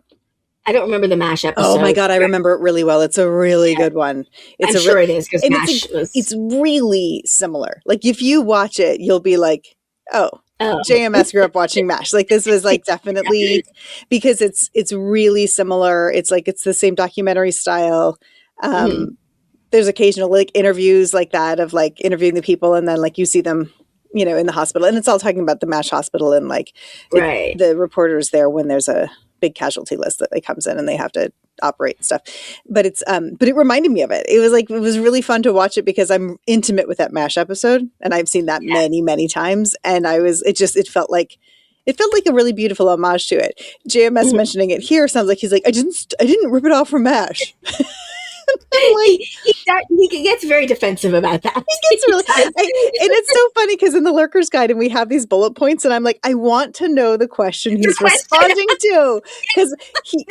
[SPEAKER 1] I don't remember the MASH episode.
[SPEAKER 3] Oh my God, I remember it really well. It's a really good one.
[SPEAKER 1] I'm sure it is, because MASH
[SPEAKER 3] it's really similar. Like if you watch it, you'll be like, oh. JMS grew up watching MASH. Like this was like definitely because it's really similar. It's like it's the same documentary style. There's occasional like interviews like that of like interviewing the people, and then like you see them, you know, in the hospital, and it's all talking about the MASH hospital and like the reporters there when there's a big casualty list that they comes in and they have to operate and stuff. But it's but it reminded me of it. It was really fun to watch it because I'm intimate with that MASH episode, and I've seen that many times, and it felt like a really beautiful homage to it. JMS mentioning it here sounds like he's like, I didn't rip it off from MASH.
[SPEAKER 1] Like, he gets very defensive about that.
[SPEAKER 3] He gets really, and it's so funny because in the Lurker's Guide, and we have these bullet points, and I'm like, I want to know the question he's responding to, because he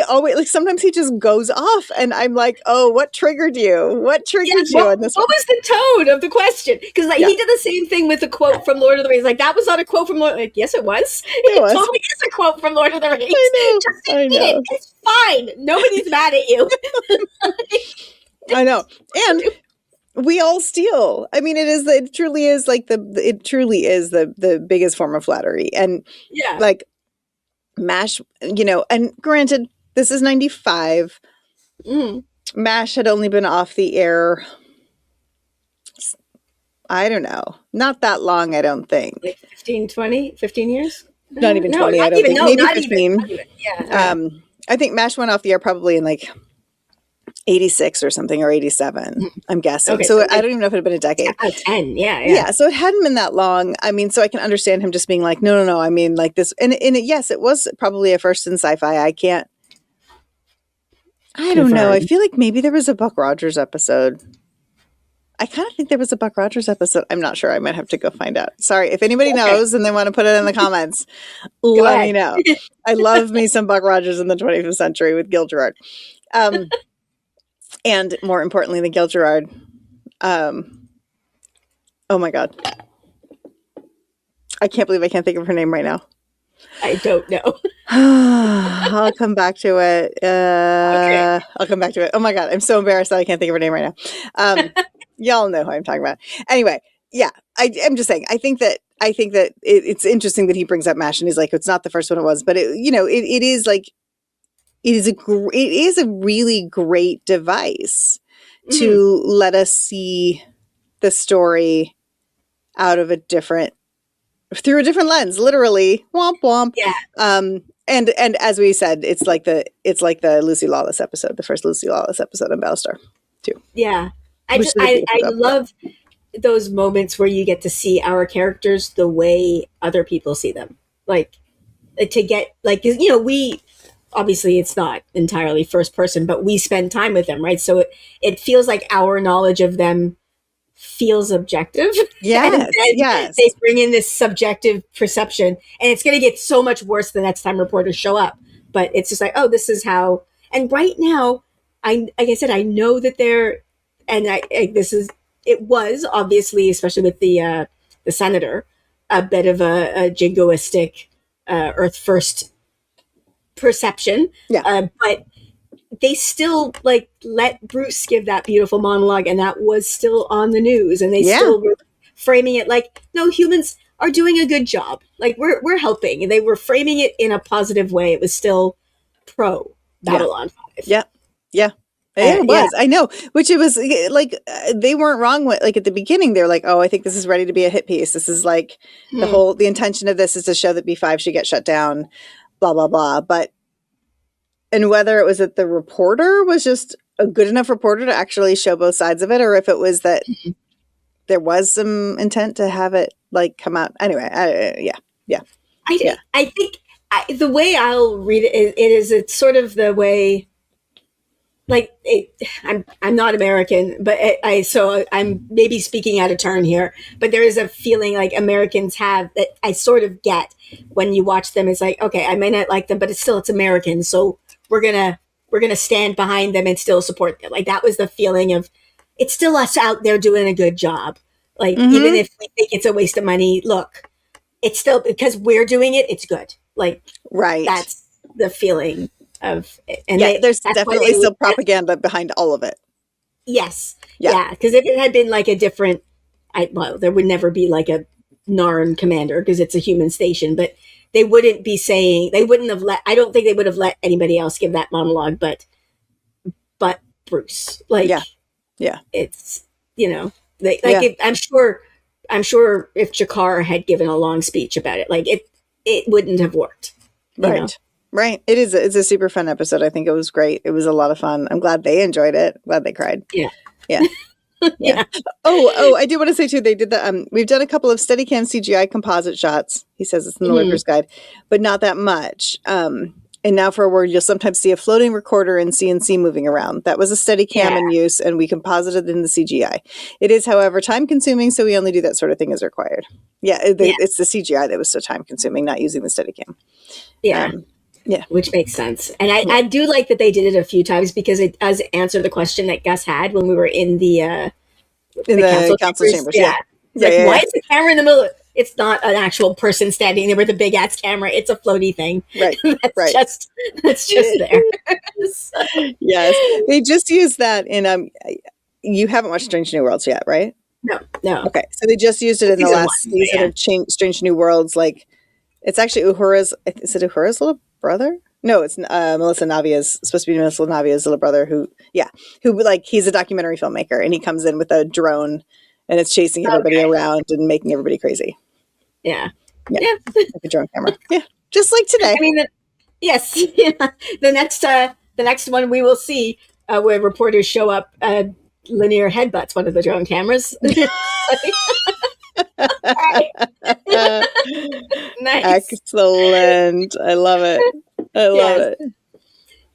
[SPEAKER 3] always, like, sometimes he just goes off, and I'm like, oh, what triggered you? What triggered you in this?
[SPEAKER 1] What was the tone of the question? Because like he did the same thing with the quote from Lord of the Rings. Like that was not a quote from Lord. Like yes, it was. It totally is a quote from Lord of the Rings.
[SPEAKER 3] I know.
[SPEAKER 1] It's fine. Nobody's mad at you.
[SPEAKER 3] I know, and we all steal. I mean, it truly is the biggest form of flattery, and like MASH, you know. And granted, this is 95. MASH had only been off the air, I don't know, not that long. I don't think
[SPEAKER 1] like 15 years.
[SPEAKER 3] Not even 20. I don't think. Maybe 15. I think MASH went off the air probably in like 86 or something, or 87, I'm guessing. Okay, so I don't even know if it had been a decade.
[SPEAKER 1] 10,
[SPEAKER 3] yeah. So it hadn't been that long. I mean, so I can understand him just being like, no. I mean, like this, and yes, it was probably a first in sci-fi. I don't know. I feel like maybe there was a Buck Rogers episode. I kind of think there was a Buck Rogers episode. I'm not sure. I might have to go find out. Sorry. If anybody knows and they want to put it in the comments, let me know. I love me some Buck Rogers in the 25th century with Gil Gerard. And more importantly than Gil Gerard. Oh my God. I can't believe I can't think of her name right now.
[SPEAKER 1] I don't know.
[SPEAKER 3] I'll come back to it. Okay. I'll come back to it. Oh my God. I'm so embarrassed that I can't think of her name right now. Y'all know who I'm talking about. Anyway, yeah, I'm just saying, I think that it's interesting that he brings up MASH and he's like, it's not the first one it was, but it is a really great device to let us see the story through a different lens, literally. Womp womp. Yeah. And as we said, it's like the Lucy Lawless episode, the first Lucy Lawless episode on Battlestar too.
[SPEAKER 1] Yeah. I love those moments where you get to see our characters the way other people see them. Like to get like, you know, we obviously it's not entirely first person, but we spend time with them, right? So it feels like our knowledge of them feels objective.
[SPEAKER 3] Yes, yes.
[SPEAKER 1] They bring in this subjective perception, and it's going to get so much worse the next time reporters show up. But it's just like, oh, this is how. And right now, like I said, I know that they're, and it was obviously, especially with the senator, a bit of a jingoistic Earth first perception. Yeah. But they still like let Bruce give that beautiful monologue, and that was still on the news, and they still were framing it like, no, humans are doing a good job. Like we're helping, and they were framing it in a positive way. It was still pro Babylon 5.
[SPEAKER 3] Yeah. Yeah. It was. I know. Which it was like they weren't wrong with, like at the beginning they're like, oh, I think this is ready to be a hit piece. This is like the intention of this is to show that B5 should get shut down, blah blah blah. But and whether it was that the reporter was just a good enough reporter to actually show both sides of it, or if it was that there was some intent to have it like come out. Anyway,
[SPEAKER 1] I think the way I'll read it is it's sort of the way. Like I'm not American, but so I'm maybe speaking out of turn here. But there is a feeling like Americans have that I sort of get when you watch them. It's like, okay, I may not like them, but it's American, so we're gonna stand behind them and still support them. Like that was the feeling of it's still us out there doing a good job. Like even if we think it's a waste of money, look, it's still because we're doing it. It's good. Like that's the feeling. There's
[SPEAKER 3] definitely still propaganda behind all of it.
[SPEAKER 1] Yes. Yeah. Because if it had been like a different, there would never be like a Narn commander because it's a human station, but they wouldn't be saying, I don't think they would have let anybody else give that monologue, but Bruce. Like, it's, I'm sure if Jakar had given a long speech about it, like it wouldn't have worked.
[SPEAKER 3] Right.
[SPEAKER 1] Know?
[SPEAKER 3] Right. It's a super fun episode. I think it was great. It was a lot of fun. I'm glad they enjoyed it. Glad they cried.
[SPEAKER 1] Yeah.
[SPEAKER 3] Yeah. Yeah. Oh, I do want to say too, they did we've done a couple of Steadicam CGI composite shots. He says it's in the Worker's Guide, but not that much. And now for a word, you'll sometimes see a floating recorder and CNC moving around. That was a Steadicam in use, and we composited in the CGI. It is, however, time consuming, so we only do that sort of thing as required. It's the CGI that was so time consuming, not using the Steadicam.
[SPEAKER 1] Yeah, which makes sense. And I do like that they did it a few times because it does answer the question that Gus had when we were in the council chambers. Yeah. Why is the camera in the middle? It's not an actual person standing there with a big ass camera. It's a floaty thing.
[SPEAKER 3] Right.
[SPEAKER 1] That's just there.
[SPEAKER 3] Yes. They just used that in you haven't watched Strange New Worlds yet, right?
[SPEAKER 1] No.
[SPEAKER 3] Okay. So they just used it in the last season of Strange New Worlds. Like it's actually Uhura's little brother? No, it's Melissa Navia's supposed to be Melissa Navia's little brother who like he's a documentary filmmaker and he comes in with a drone and it's chasing everybody around and making everybody crazy.
[SPEAKER 1] Yeah.
[SPEAKER 3] Like a drone camera. Yeah. Just like today.
[SPEAKER 1] I mean, yes. The next one we will see where reporters show up linear headbutts one of the drone cameras. Nice.
[SPEAKER 3] Excellent. I love it. I love it.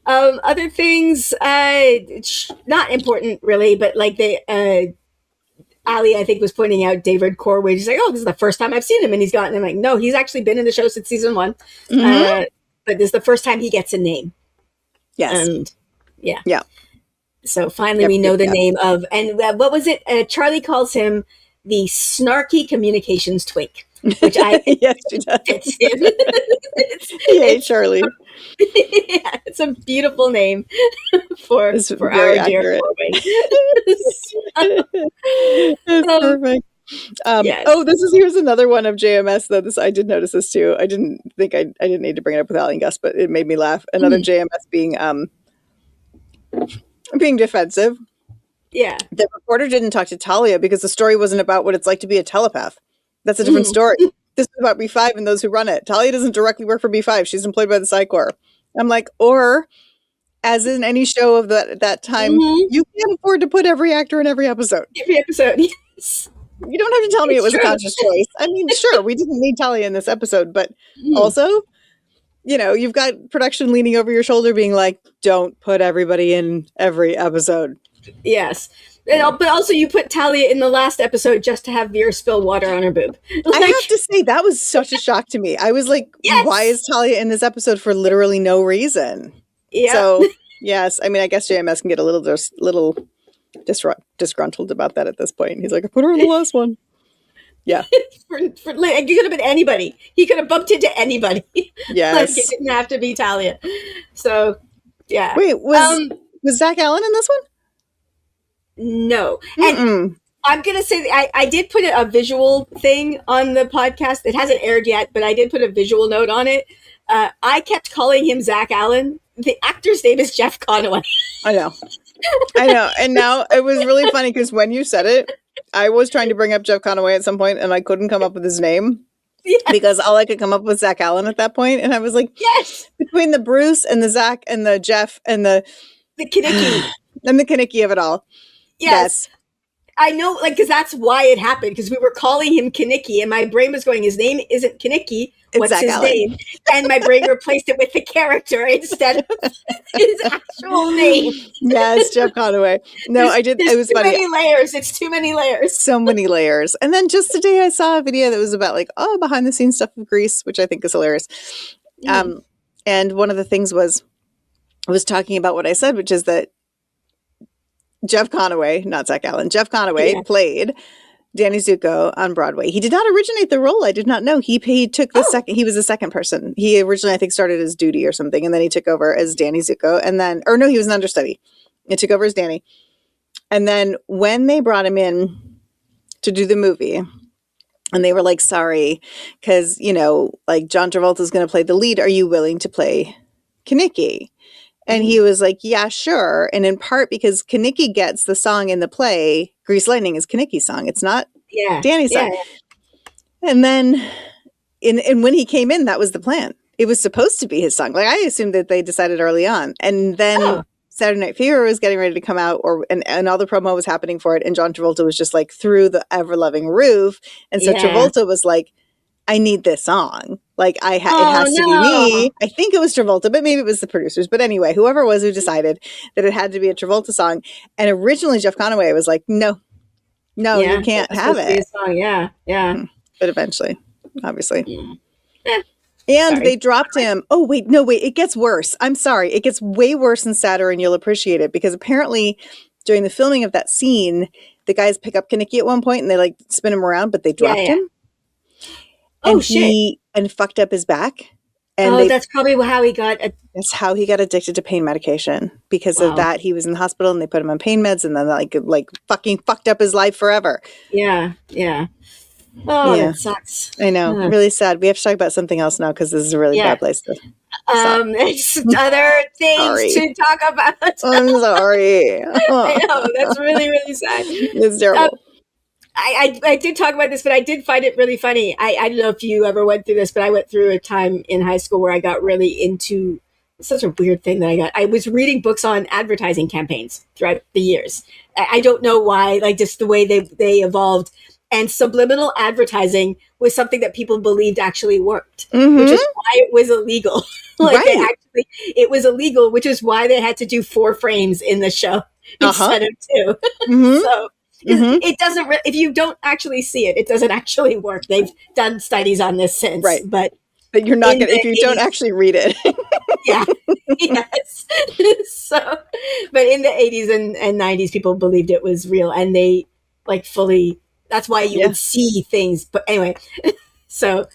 [SPEAKER 1] Other things, not important really, but like Ali, I think, was pointing out David Corwin. He's like, oh, this is the first time I've seen him. And I'm like, no, he's actually been in the show since season 1. But this is the first time he gets a name.
[SPEAKER 3] Yes.
[SPEAKER 1] And yeah. So finally we know the name of, and what was it? Charlie calls him the snarky communications twink, which I
[SPEAKER 3] yes, she does. Charlie.
[SPEAKER 1] Yeah, it's a beautiful name for our dear Corwin.
[SPEAKER 3] It's perfect. Here's another one of JMS though. I did notice this too. I didn't need to bring it up with Ali and Gus, but it made me laugh. Another JMS being defensive.
[SPEAKER 1] Yeah.
[SPEAKER 3] The reporter didn't talk to Talia because the story wasn't about what it's like to be a telepath. That's a different story. This is about B5 and those who run it. Talia doesn't directly work for B5. She's employed by the Psi Corps. I'm like, or as in any show of that time, you can't afford to put every actor in every episode.
[SPEAKER 1] Yes.
[SPEAKER 3] You don't have to tell me it was a conscious choice. I mean, sure, we didn't need Talia in this episode, but also, you've got production leaning over your shoulder being like, don't put everybody in every episode.
[SPEAKER 1] Yes. But also you put Talia in the last episode just to have Vera spill water on her boob.
[SPEAKER 3] I have to say, that was such a shock to me. I was like, why is Talia in this episode for literally no reason? Yeah. So, yes. I mean, I guess JMS can get a little disgruntled about that at this point. He's like, I put her in the last one. Yeah.
[SPEAKER 1] You could have been anybody. He could have bumped into anybody.
[SPEAKER 3] Yes.
[SPEAKER 1] It didn't have to be Talia. So, yeah.
[SPEAKER 3] Wait, was Zach Allen in this one?
[SPEAKER 1] No. And I'm going to say that I did put a visual thing on the podcast. It hasn't aired yet, but I did put a visual note on it. I kept calling him Zach Allen. The actor's name is Jeff Conaway.
[SPEAKER 3] I know. I know. And now it was really funny because when you said it, I was trying to bring up Jeff Conaway at some point and I couldn't come up with his name. Yes. Because all I could come up with was Zach Allen at that point. And I was like,
[SPEAKER 1] yes,
[SPEAKER 3] between the Bruce and the Zach and the Jeff and the
[SPEAKER 1] Kinnicky.
[SPEAKER 3] And the Kinnicky of it all.
[SPEAKER 1] Yes. I know, like, because that's why it happened, because we were calling him Kinnicky, and my brain was going, his name isn't Kinnicky, what's
[SPEAKER 3] Zach
[SPEAKER 1] his
[SPEAKER 3] Allen.
[SPEAKER 1] name? And my brain replaced it with the character instead of his actual name.
[SPEAKER 3] Yes, Jeff Conaway. No, I did. It was
[SPEAKER 1] too
[SPEAKER 3] funny.
[SPEAKER 1] Many layers. It's too many layers.
[SPEAKER 3] So many layers. And then just today I saw a video that was about like, behind the scenes stuff of Grease, which I think is hilarious. And one of the things was, I was talking about what I said, which is that Jeff Conaway, not Zach Allen, Jeff Conaway played Danny Zuko on Broadway. He did not originate the role. I did not know. He took the second, he was the second person. He originally, I think, started as Duty or something, and then he took over as Danny Zuko. And then, or no, he was an understudy. He took over as Danny. And then when they brought him in to do the movie, and they were like, sorry, because, like John Travolta's going to play the lead. Are you willing to play Kinnicky? And he was like, yeah, sure. And in part because Kinnicky gets the song in the play, Grease Lightning is Kinnicky's song. It's not Danny's song. And then and when he came in, that was the plan. It was supposed to be his song. Like I assumed that they decided early on. And then Saturday Night Fever was getting ready to come out and all the promo was happening for it. And John Travolta was just like through the ever-loving roof. And so Travolta was like, I need this song. Like it has to be me. I think it was Travolta, but maybe it was the producers. But anyway, whoever it was who decided that it had to be a Travolta song. And originally Jeff Conaway was like, no, you can't have it.
[SPEAKER 1] Song. Yeah.
[SPEAKER 3] But eventually, obviously. And they dropped him. Oh, wait, it gets worse. I'm sorry. It gets way worse and sadder, and you'll appreciate it because apparently during the filming of that scene, the guys pick up Kinnicky at one point and they like spin him around, but they dropped him. And he fucked up his back. And
[SPEAKER 1] that's probably how he got.
[SPEAKER 3] That's how he got addicted to pain medication. Because of that, he was in the hospital and they put him on pain meds, and then like fucking fucked up his life forever.
[SPEAKER 1] Yeah. Oh, that sucks.
[SPEAKER 3] I know, really sad. We have to talk about something else now because this is a really bad place to.
[SPEAKER 1] There's other things to talk about.
[SPEAKER 3] I'm sorry.
[SPEAKER 1] I know, that's really, really sad.
[SPEAKER 3] It's terrible.
[SPEAKER 1] I did talk about this, but I did find it really funny. I don't know if you ever went through this, but I went through a time in high school where I got really into such a weird thing that I was reading books on advertising campaigns throughout the years. I don't know why, like just the way they evolved. And subliminal advertising was something that people believed actually worked, which is why it was illegal. It was illegal, which is why they had to do 4 frames in the show instead of 2. So it doesn't. If you don't actually see it, it doesn't actually work. They've done studies on this since, but
[SPEAKER 3] you're not gonna if you don't actually read it.
[SPEAKER 1] Yes. So, but in the 80s and 90s, people believed it was real, and they like fully. That's why you would see things. But anyway, so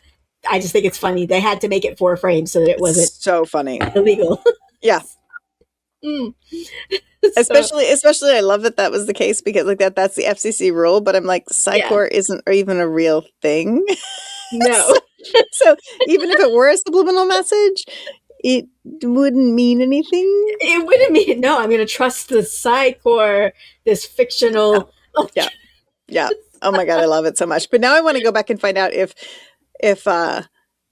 [SPEAKER 1] I just think it's funny. They had to make it 4 frames so that it wasn't
[SPEAKER 3] so funny
[SPEAKER 1] illegal.
[SPEAKER 3] Yeah. Especially I love that was the case because like that's the FCC rule, but I'm like Psi Corps isn't even a real thing.
[SPEAKER 1] No.
[SPEAKER 3] so even if it were a subliminal message, it wouldn't mean anything.
[SPEAKER 1] It wouldn't mean I'm going to trust the Psi Corps, this fictional.
[SPEAKER 3] Yeah. Oh my God, I love it so much. But now I want to go back and find out if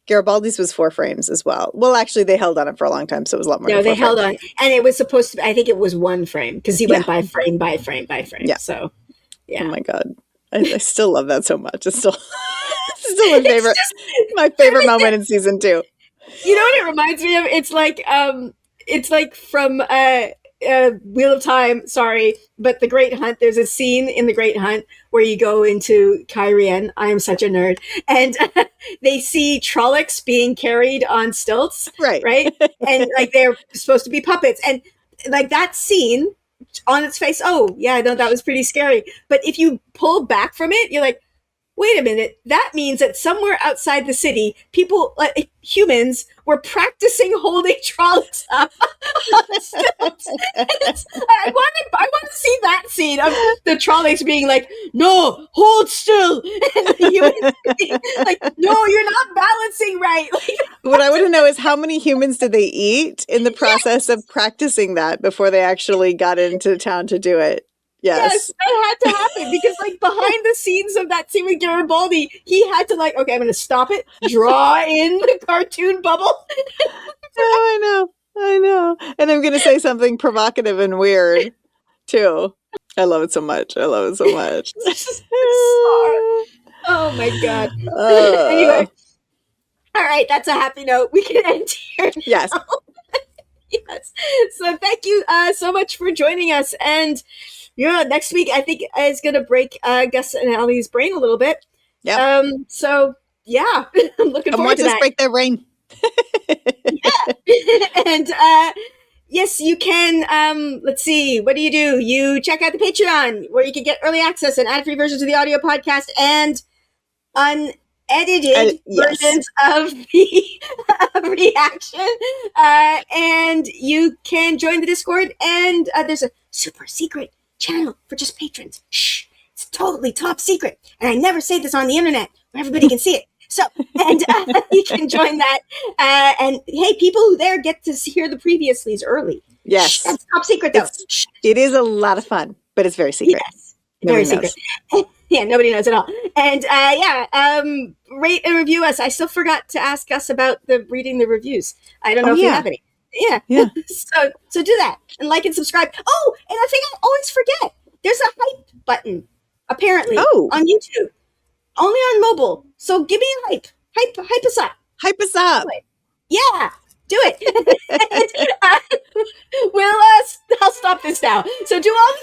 [SPEAKER 3] Garibaldi's was 4 frames as well. Well, actually, they held on it for a long time, so it was a lot more.
[SPEAKER 1] No, they held on, and it was supposed to. I think it was 1 frame because he went by frame by frame by frame. Yeah. So,
[SPEAKER 3] Oh my God, I still love that so much. It's still my favorite. My favorite moment in season 2.
[SPEAKER 1] You know what it reminds me of? It's like from Wheel of Time. Sorry, but The Great Hunt. There's a scene in The Great Hunt where you go into Kyrian. I am such a nerd, and they see Trollocs being carried on stilts, right, and like they're supposed to be puppets, and like that scene on its face. Oh yeah, no, that was pretty scary. But if you pull back from it, you're like, wait a minute, that means that somewhere outside the city, people, humans, were practicing holding trolleys up on the stilts. I want to see that scene of the trolleys being like, no, hold still. And the humans being like, no, you're not balancing right.
[SPEAKER 3] What I want to know is how many humans did they eat in the process of practicing that before they actually got into town to do it? Yes,
[SPEAKER 1] that had to happen because, behind the scenes of that scene with Garibaldi, he had to okay, I'm going to stop it, draw in the cartoon bubble.
[SPEAKER 3] I know, and I'm going to say something provocative and weird too. I love it so much.
[SPEAKER 1] Oh my god. Anyway, all right, that's a happy note. We can end here now.
[SPEAKER 3] Yes.
[SPEAKER 1] Yes. So thank you so much for joining us, and next week I think is going to break Gus and Ali's brain a little bit.
[SPEAKER 3] Yeah.
[SPEAKER 1] So yeah, I'm looking forward to that.
[SPEAKER 3] Break their brain.
[SPEAKER 1] Yeah. And yes, you can. Let's see. What do? You check out the Patreon, where you can get early access and ad-free versions of the audio podcast and unedited versions of the reaction. And you can join the Discord, and there's a super secret channel for just patrons. Shh, it's totally top secret, and I never say this on the internet where everybody can see it. So, and you can join that. And hey, people who there get to hear the previously early.
[SPEAKER 3] Yes,
[SPEAKER 1] shh, that's top secret though.
[SPEAKER 3] It is a lot of fun, but it's very secret.
[SPEAKER 1] Yes, very secret. Yeah, nobody knows at all. And rate and review us. I still forgot to ask us about reading the reviews. I don't know if you have any. Yeah. So do that and like and subscribe. Oh, and I think I always forget. There's a hype button apparently on YouTube, only on mobile. So give me a hype us up.
[SPEAKER 3] Hype us up.
[SPEAKER 1] Yeah, do it. I'll stop this now. So do all the